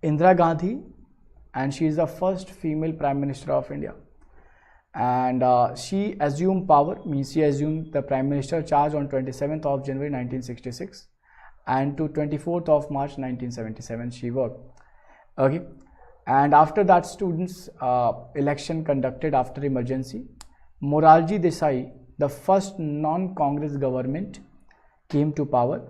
Indira Gandhi and she is the first female Prime Minister of India. And she assumed power, means she assumed the Prime Minister charge on 27th of January 1966, and to 24th of March 1977 she worked. Okay, and after that, students, election conducted after emergency. Morarji Desai, the first non-Congress government, came to power,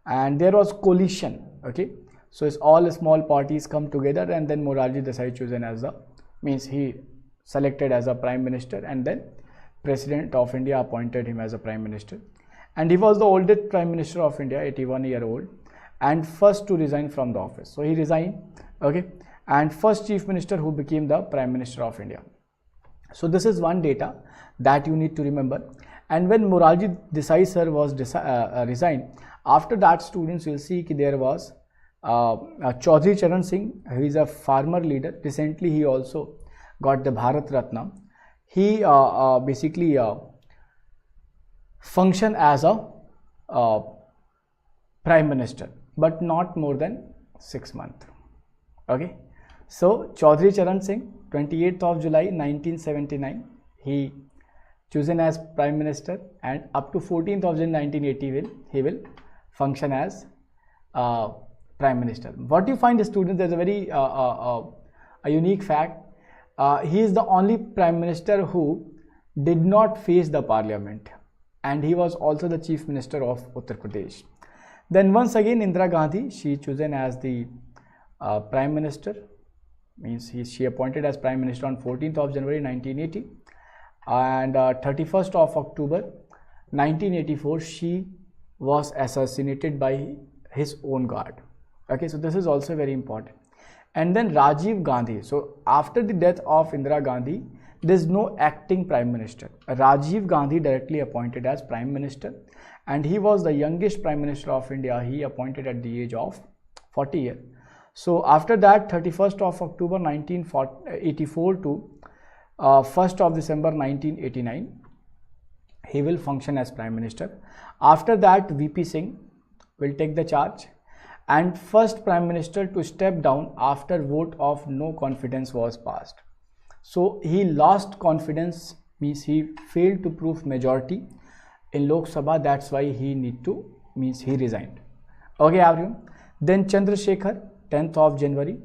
and there was coalition. Okay, so it's all small parties come together, and then Morarji Desai chosen as the, means he selected as a Prime Minister, and then President of India appointed him as a Prime Minister. And he was the oldest Prime Minister of India, 81-year-old, and first to resign from the office. So he resigned, okay, and first Chief Minister who became the Prime Minister of India. So this is one data that you need to remember. And when Morarji Desai sir was resigned, after that, students will see that there was Chaudhry Charan Singh, who is a farmer leader. Recently he also got the Bharat Ratna. He basically functioned as a Prime Minister, but not more than 6 months. Okay, so Chaudhry Charan Singh, 28th of July 1979, he chosen as Prime Minister, and up to 14th of June 1980 he will function as Prime Minister. What you find, students, there's a very a unique fact. He is the only Prime Minister who did not face the Parliament, and he was also the Chief Minister of Uttar Pradesh. Then once again, Indira Gandhi, she chosen as the Prime Minister, means she appointed as Prime Minister on 14th of January 1980, and 31st of October 1984 she was assassinated by his own guard. Okay, so this is also very important. And then Rajiv Gandhi. So after the death of Indira Gandhi, there is no acting Prime Minister. Rajiv Gandhi directly appointed as Prime Minister, and he was the youngest Prime Minister of India. He appointed at the age of 40 years. So after that, 31st of October 1984 to 1st of December 1989, he will function as Prime Minister. After that, VP Singh will take the charge, and first Prime Minister to step down after vote of no confidence was passed. So he lost confidence, means he failed to prove majority in Lok Sabha. That's why he he resigned. Okay, everyone. Then Chandrasekhar, 10th of January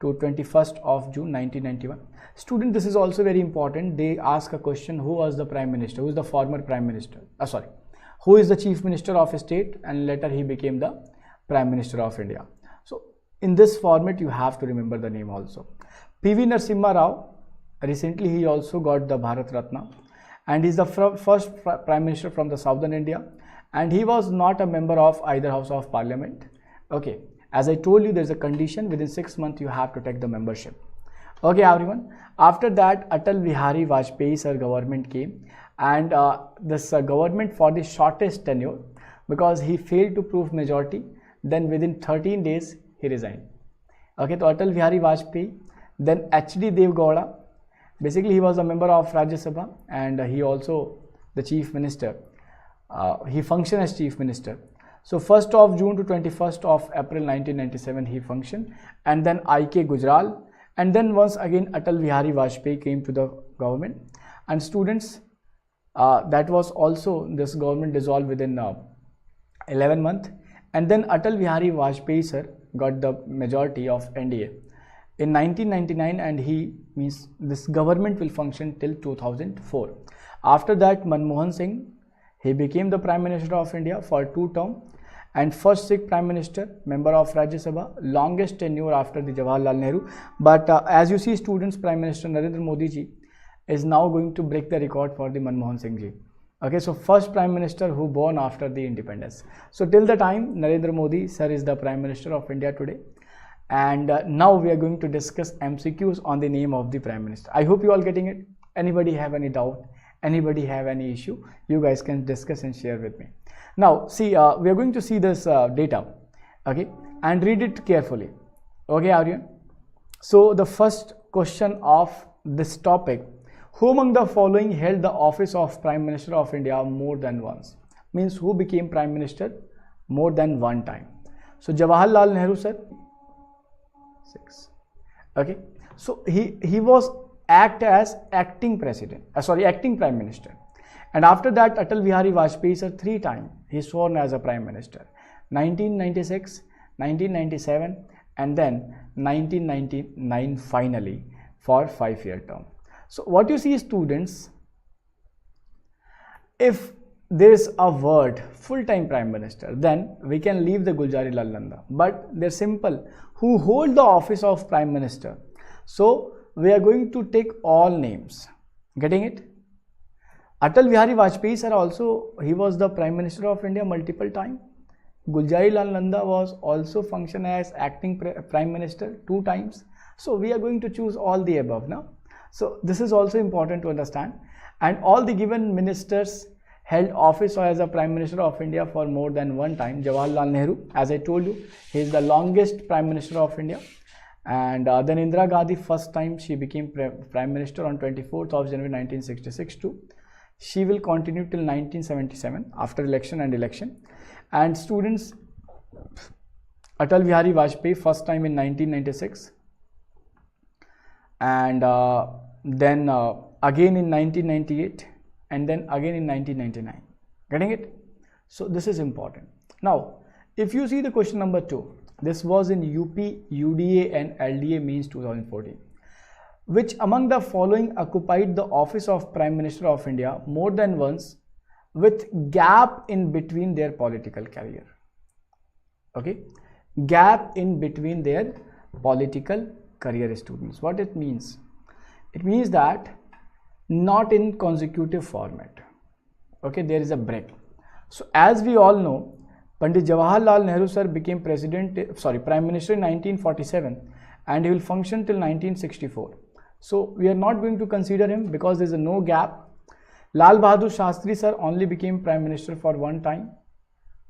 to 21st of June 1991. Student, this is also very important. They ask a question: who was the Prime Minister? Who is the former Prime Minister? Who is the Chief Minister of a state, and later he became the Prime Minister of India. So in this format, you have to remember the name also. P.V. Narasimha Rao, recently he also got the Bharat Ratna, and he is the first Prime Minister from the southern India, and he was not a member of either House of Parliament. Okay, as I told you, there is a condition: within 6 months you have to take the membership. Okay, everyone. After that, Atal Bihari Vajpayee sir government came, and this government for the shortest tenure, because he failed to prove majority. Then within 13 days he resigned. Okay, so Atal Bihari Vajpayee. Then H.D. Deve Gowda, basically he was a member of Rajya Sabha, and he also the Chief Minister. He functioned as Chief Minister. So 1st of June to 21st of April 1997 he functioned, and then I.K. Gujral, and then once again Atal Bihari Vajpayee came to the government. And students, that was also, this government dissolved within 11 months, and then Atal Bihari Vajpayee sir got the majority of NDA in 1999, and this government will function till 2004. After that, Manmohan Singh, he became the Prime Minister of India for 2 terms, and first Sikh Prime Minister, member of Rajya Sabha, longest tenure after the Jawaharlal Nehru. But as you see, students, Prime Minister Narendra Modi ji is now going to break the record for the Manmohan Singh ji. Okay, so first Prime Minister who born after the independence. So till the time, Narendra Modi sir is the Prime Minister of India today. And now we are going to discuss MCQs on the name of the Prime Minister. I hope you all getting it. Anybody have any doubt? Anybody have any issue? You guys can discuss and share with me. Now see, we are going to see this data, okay, and read it carefully. Okay, Aryan. So the first question of this topic: who among the following held the office of Prime Minister of India more than once? Means who became Prime Minister more than one time? So Jawaharlal Nehru sir, 6. Okay. So he was act as acting president, acting prime minister. And after that, Atal Bihari Vajpayee sir 3 times he sworn as a prime minister, 1996, 1997, and then 1999 finally for 5-year term. So what you see, students, if there is a word full-time prime minister, then we can leave the Gulzari Lal Nanda, but they're simple, who hold the office of prime minister. So we are going to take all names. Getting it? Atal Bihari Vajpayee sir also, he was the prime minister of India multiple times. Gulzari Lal Nanda was also function as acting prime minister 2 times. So we are going to choose all the above now. So this is also important to understand. And all the given ministers held office as a prime minister of India for more than 1 time. Jawaharlal Nehru, as I told you, he is the longest prime minister of India. And then Indira Gandhi, first time she became prime minister on 24th of January 1966 too. She will continue till 1977 after election and election. And students, Atal Bihari Vajpayee first time in 1996, and then again in 1998, and then again in 1999. Getting it? So this is important. Now, if you see the question number 2, this was in UP, UDA and LDA means 2014. Which among the following occupied the office of Prime Minister of India more than once with gap in between their political career? Okay, gap in between their political career, students. What it means? It means that not in consecutive format. Okay, there is a break. So as we all know, Pandit Jawaharlal Nehru sir became prime minister in 1947, and he will function till 1964. So we are not going to consider him because there is no gap. Lal Bahadur Shastri sir only became prime minister for 1 time.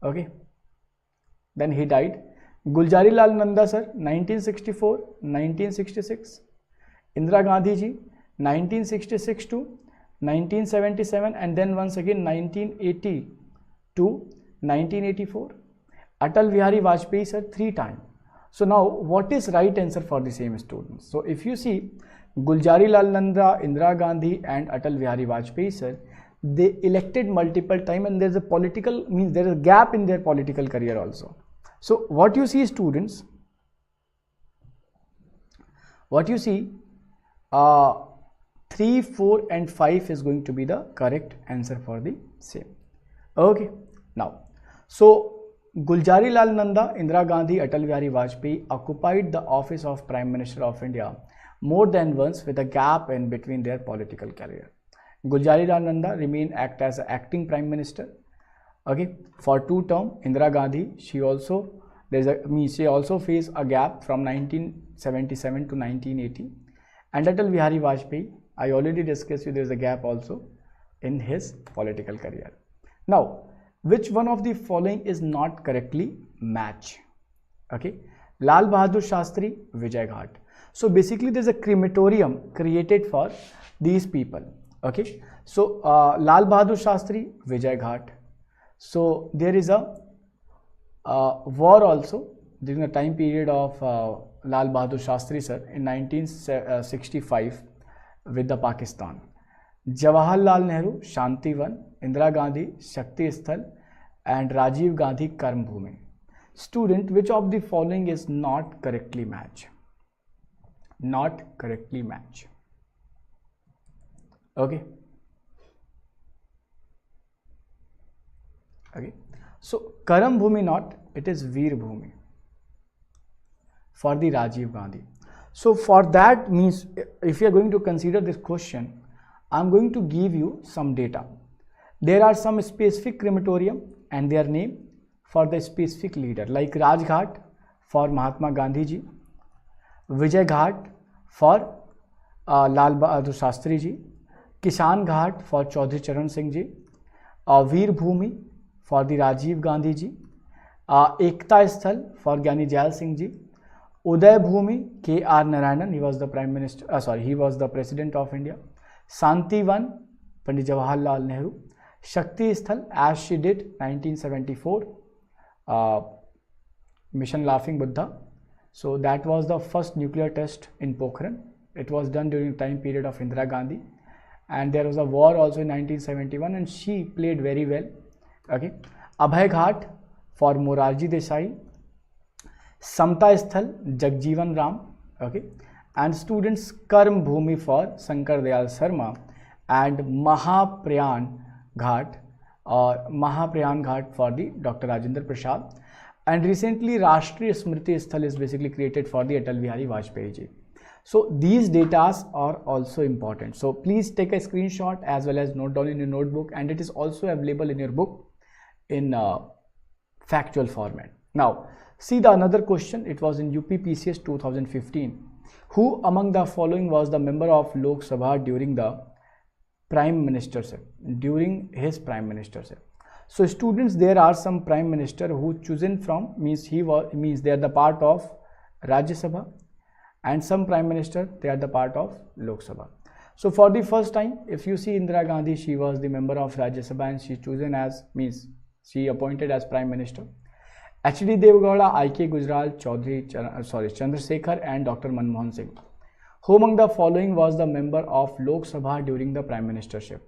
Okay, then he died. Gulzari Lal Nanda sir 1964, 1966. Indira Gandhi ji 1966 to 1977, and then once again 1980 to 1984. Atal Bihari Vajpayee sir 3 times. So now what is right answer for the same, students? So if you see Gulzari Lal Nanda, Indira Gandhi and Atal Bihari Vajpayee sir, they elected multiple time, and there is a there is a gap in their political career also. So what you see, students, what you see, 3, 4 and 5 is going to be the correct answer for the same. Okay, now, so Gulzari Lal Nanda, Indira Gandhi, Atal Bihari Vajpayee occupied the office of Prime Minister of India more than once with a gap in between their political career. Gulzari Lal Nanda act as acting Prime Minister, okay, for 2 terms. Indira Gandhi, she also faced a gap from 1977 to 1980, and Atal Bihari Vajpayee, I already discussed you, there is a gap also in his political career. Now, which one of the following is not correctly match? Okay, Lal Bahadur Shastri, Vijay Ghat. So basically there is a crematorium created for these people. Okay, so Lal Bahadur Shastri, Vijay Ghat. So there is a war also during the time period of Lal Bahadur Shastri sir in 1965 with the Pakistan. Jawaharlal Nehru, Shantivan, Indira Gandhi, Shakti Sthal, and Rajiv Gandhi, Karm Bhumi. Student, which of the following is not correctly match? Not correctly match. Okay. Okay. So Karam Bhumi not, it is Veer Bhumi for the Rajiv Gandhi. So for that means, if you are going to consider this question, I am going to give you some data. There are some specific crematorium and their name for the specific leader, like Raj Ghat for Mahatma Gandhi ji, Vijay Ghat for Lal Bahadur Shastri ji, Kishan Ghat for Chaudhary Charan Singh ji, Veer Bhumi for the Rajiv Gandhi ji, Ekta Sthal for Gyani Jail Singh ji, Uday Bhumi, K.R. Narayanan, he was the Prime Minister, he was the President of India, Santivan, Pandit Jawaharlal Nehru, Shakti Sthal, as she did 1974, Mission Laughing Buddha. So that was the first nuclear test in Pokhran, It was done during the time period of Indira Gandhi, and there was a war also in 1971, and she played very well. Okay, Abhay Ghat for Morarji Desai, Samta Sthal Jagjeevan Ram, okay, and students Karm Bhumi for Shankar Dayal Sharma, and Mahaprayan Ghat for the Dr. Rajendra Prasad. And recently Rashtriya Smriti Sthal is basically created for the Atal Bihari Vajpayee ji. So these datas are also important. So please take a screenshot as well as note down in your notebook, and it is also available in your book in factual format. Now see the another question. It was in UPPSC 2015. Who among the following was the member of Lok Sabha during the prime ministership? During his prime ministership. So students, there are some prime minister who chosen from means they are the part of Rajya Sabha, and some prime minister they are the part of Lok Sabha. So for the first time, if you see Indira Gandhi, she was the member of Rajya Sabha and she chosen as she appointed as prime minister. H.D. Deve Gowda, I.K. Gujral, Chandrasekhar and Dr. Manmohan Singh. Who among the following was the member of Lok Sabha during the prime ministership?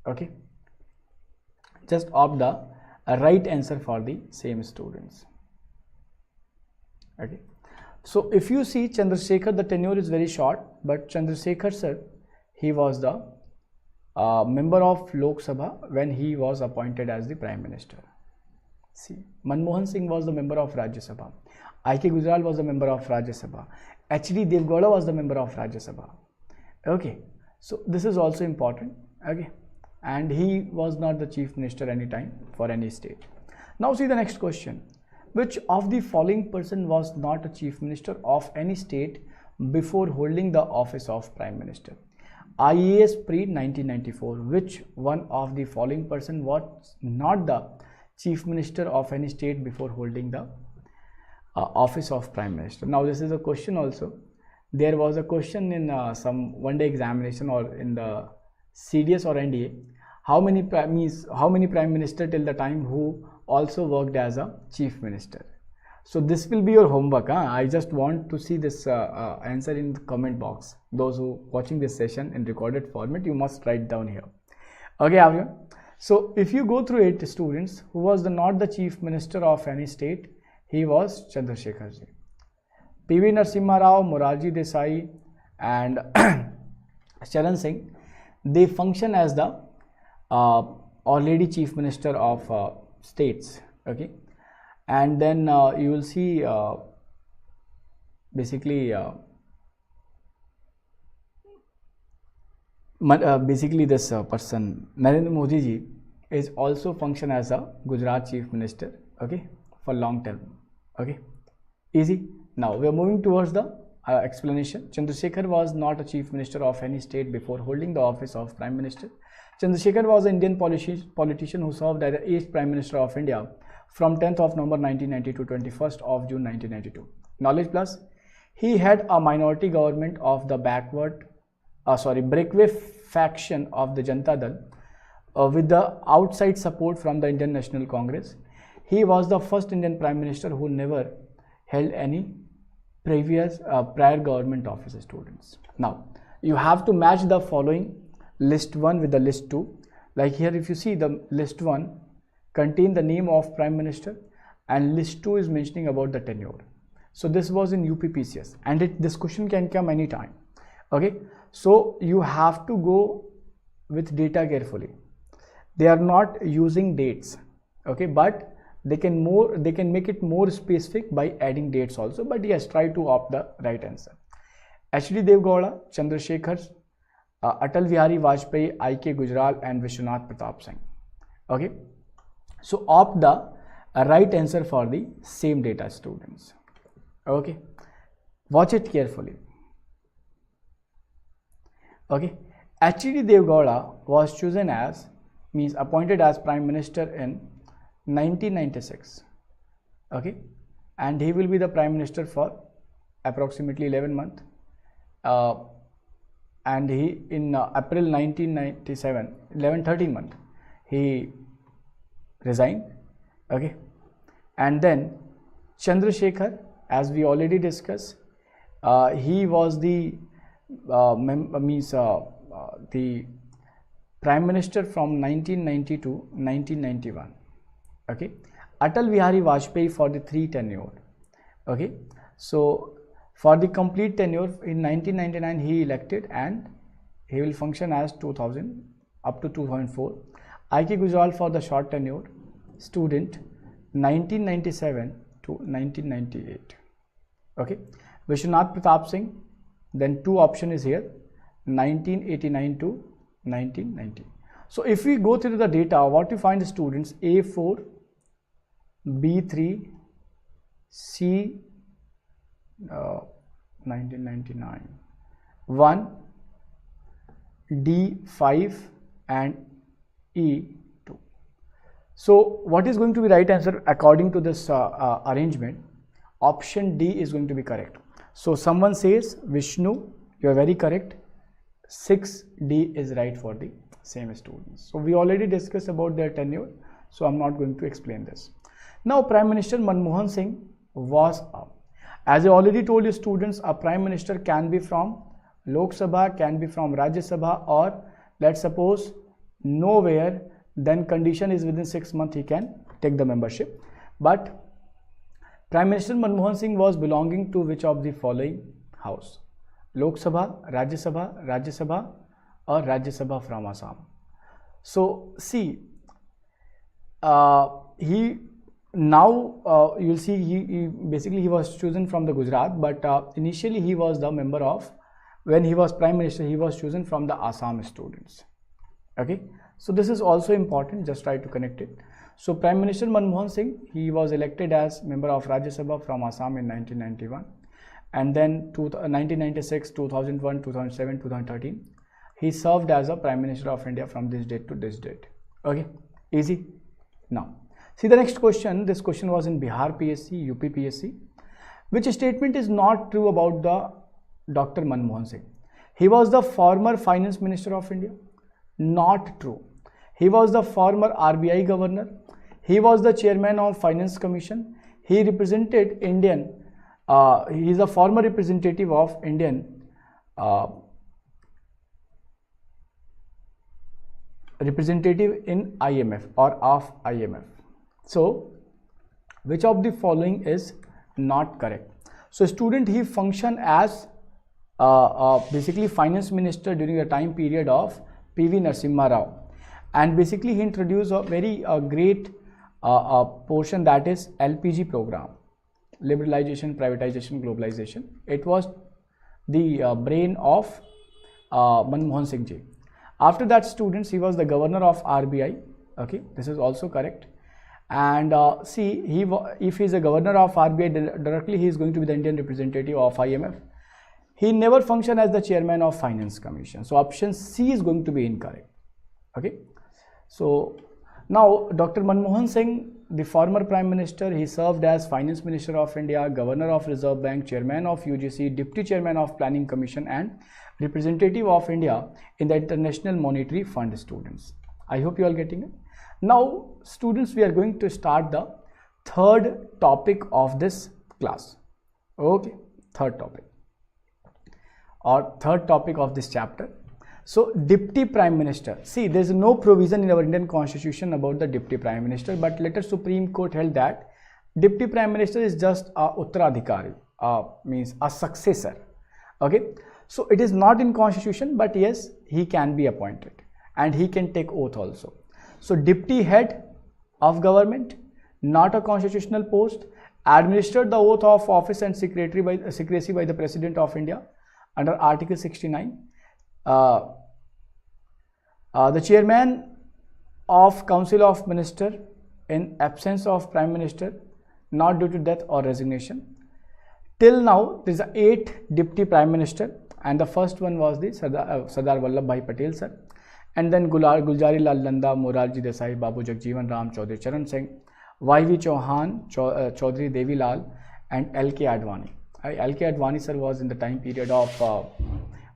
Okay, just opt the right answer for the same students. Okay, so if you see Chandrasekhar, the tenure is very short, but Chandrasekhar sir, he was the member of Lok Sabha when he was appointed as the prime minister. See, Manmohan Singh was the member of Rajya Sabha, I.K. Gujral was the member of Rajya Sabha, H.D. Deve Gowda was the member of Rajya Sabha. Okay, so this is also important. Okay, and he was not the chief minister anytime for any state. Now see the next question. Which of the following person was not a chief minister of any state before holding the office of prime minister? IAS pre 1994. Which one of the following person was not the chief minister of any state before holding the office of prime minister? Now this is a question also. There was a question in some one-day examination or in the CDS or NDA. How many prime minister till the time who also worked as a chief minister? So this will be your homework. I just want to see this answer in the comment box. Those who watching this session in recorded format, you must write down here. Okay, everyone. So if you go through it, students, who was not the chief minister of any state? He was Chandrasekhar ji. P.V. Narasimha Rao, Morarji Desai and Charan Singh, they function as the already chief minister of states. Okay, and then you will see basically this person Narendra Modi ji is also function as a Gujarat chief minister. Okay, for long term. Okay, easy. Now we are moving towards the explanation. Chandrasekhar was not a chief minister of any state before holding the office of prime minister. Chandrasekhar was an Indian politician who served as the 8th prime minister of India from 10th of November 1990 to 21st of June 1992. Knowledge plus: he had a minority government of the breakaway faction of the Janata Dal with the outside support from the Indian National Congress. He was the first Indian prime minister who never held any prior government office, students. Now you have to match the following list 1 with the list 2. Like here, if you see, the list 1 contain the name of prime minister and list 2 is mentioning about the tenure. So this was in UPPSC and this question can come anytime. Okay, so you have to go with data carefully. They are not using dates, okay, but they can make it more specific by adding dates also. But yes, try to opt the right answer. H.D. Deve Gowda, Chandrasekhar, Atal Bihari Vajpayee, I.K. Gujral and Vishwanath Pratap Singh. Okay, so opt the right answer for the same data, students. Okay, watch it carefully. Okay, H.D. Deve Gowda was chosen as appointed as prime minister in 1996. Okay, and he will be the prime minister for approximately 11 months. And he in April 1997, 13 month, he resigned. Okay, and then Chandrasekhar, as we already discussed, he was the the Prime Minister from 1990 to 1991. Okay, Atal Bihari Vajpayee for the 3 tenure. Okay, so for the complete tenure in 1999 he elected and he will function as 2000 up to 2004. I.K. Gujral for the short tenure, student 1997 to 1998. Okay, Vishwanath Pratap Singh, then 2 option is here, 1989 to 1990. So if we go through the data, what you find, students, A4, B3, C 1999, 1, D5 and E2. So what is going to be right answer according to this arrangement? Option D is going to be correct. So someone says Vishnu, you are very correct. 6D is right for the same students. So we already discussed about their tenure, so I'm not going to explain this. Now Prime Minister Manmohan Singh was up. As I already told you, students, a Prime Minister can be from Lok Sabha, can be from Rajya Sabha, or let's suppose nowhere, then condition is within 6 months he can take the membership. But Prime Minister Manmohan Singh was belonging to which of the following house? Lok Sabha, Rajya Sabha or Rajya Sabha from Assam. So see, you'll see he basically he was chosen from the Gujarat, but initially he was the member of, when he was Prime Minister, he was chosen from the Assam students. Okay, so this is also important, just try to connect it. So Prime Minister Manmohan Singh, he was elected as member of Rajya Sabha from Assam in 1991, and then 1996, 2001, 2007, 2013 he served as a Prime Minister of India from this date to this date. Okay, easy. Now see the next question. This question was in Bihar PSC, UPPSC. Which statement is not true about the Dr. Manmohan Singh? He was the former Finance Minister of India. Not true. He was the former RBI Governor. He was the Chairman of Finance Commission. He represented Indian. He is a former representative of Indian representative in IMF or of IMF. So which of the following is not correct? So student, he functioned as basically finance minister during the time period of PV Narasimha Rao, and basically he introduced a very great portion, that is LPG program, liberalization, privatization, globalization. It was the brain of Manmohan Singh ji. After that, students, he was the governor of RBI. Okay, this is also correct. And see, if he is a governor of RBI directly, he is going to be the Indian representative of IMF. He never functioned as the chairman of Finance Commission. So option C is going to be incorrect. Okay. So now Dr. Manmohan Singh, the former Prime Minister, he served as Finance Minister of India, Governor of Reserve Bank, Chairman of UGC, Deputy Chairman of Planning Commission, and representative of India in the International Monetary Fund, students. I hope you are getting it. Now students, we are going to start the third topic of this class. Okay, third topic or third topic of this chapter. So Deputy Prime Minister, see, there is no provision in our Indian Constitution about the Deputy Prime Minister, but later Supreme Court held that Deputy Prime Minister is just a Uttaradhikari, means a successor. Okay, so it is not in Constitution, but yes, he can be appointed and he can take oath also. So Deputy Head of Government, not a constitutional post, administered the oath of office and secrecy by the President of India under Article 69. The Chairman of Council of Minister in absence of Prime Minister, not due to death or resignation. Till now, there is 8 Deputy Prime Minister, and the first one was the Sardar Vallabhbhai Patel sir, and then Gulzari Lal Nanda, Morarji Desai, Babu Jagjeevan Ram, Chaudhary Charan Singh, Y.V. Chauhan, Chaudhary Devi Lal, and L.K. Advani. L.K. Advani sir was in the time period of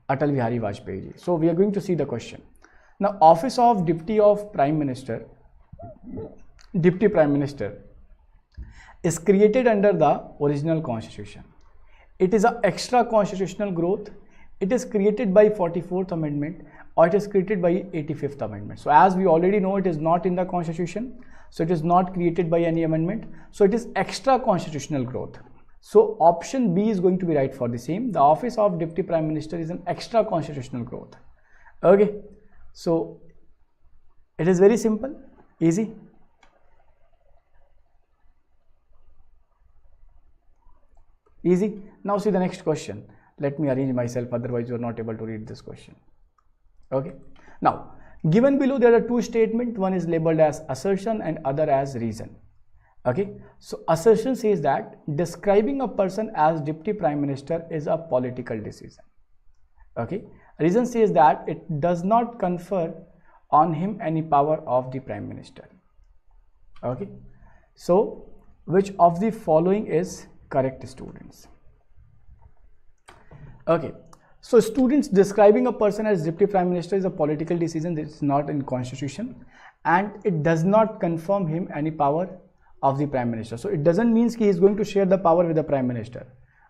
Atal Bihari Vajpayee ji. So we are going to see the question. Now, office of Deputy Prime Minister is created under the original constitution. It is an extra constitutional growth it is created by 44th Amendment or it is created by 85th Amendment. So as we already know, it is not in the Constitution, so it is not created by any amendment, so it is extra constitutional growth. So option B is going to be right for the same. The office of Deputy Prime Minister is an extra constitutional growth. Okay, so it is very simple, easy. Easy. Now see the next question. Let me arrange myself, otherwise you are not able to read this question. Okay. Now, given below there are two statements. One is labeled as assertion and other as reason. Okay. So assertion says that describing a person as Deputy Prime Minister is a political decision. Okay. Reason says that it does not confer on him any power of the Prime Minister. Okay. So which of the following is correct, students? Okay, so students, describing a person as Deputy Prime Minister is a political decision. It's not in Constitution, and it does not confirm him any power of the Prime Minister. So it doesn't mean he is going to share the power with the Prime Minister.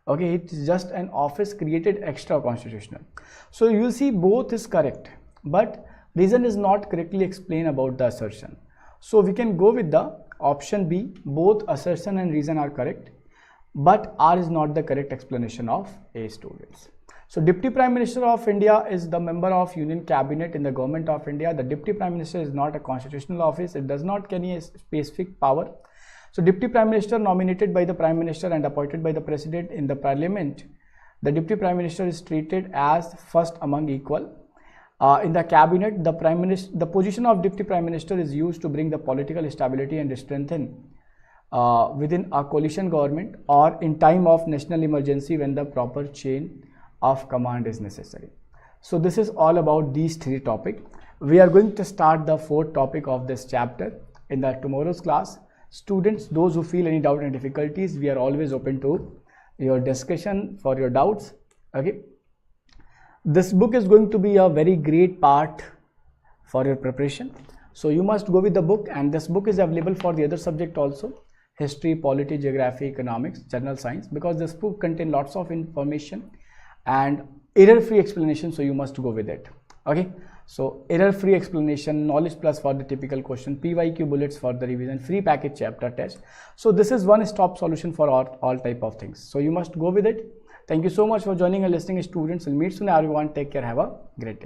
Okay, it's just an office created extra constitutional. So you will see both is correct, but reason is not correctly explained about the assertion. So we can go with the option B. Both assertion and reason are correct, but R is not the correct explanation of A, students. So Deputy Prime Minister of India is the member of Union Cabinet in the Government of India. The Deputy Prime Minister is not a constitutional office. It does not carry a specific power. So Deputy Prime Minister nominated by the Prime Minister and appointed by the President in the Parliament. The Deputy Prime Minister is treated as first among equal. In the Cabinet, the position of Deputy Prime Minister is used to bring the political stability and strengthen within a coalition government or in time of national emergency when the proper chain of command is necessary. So this is all about these three topics. We are going to start the fourth topic of this chapter in the tomorrow's class. Students, those who feel any doubt and difficulties, we are always open to your discussion for your doubts. Okay, this book is going to be a very great part for your preparation, so you must go with the book, and this book is available for the other subject also: history, polity, geography, economics, general science, because this book contains lots of information and error-free explanation, so you must go with it. Okay, so error-free explanation, knowledge plus for the typical question, PYQ bullets for the revision, free package chapter test. So this is one-stop solution for all type of things, so you must go with it. Thank you so much for joining and listening, students. We'll meet soon, everyone. Take care. Have a great day.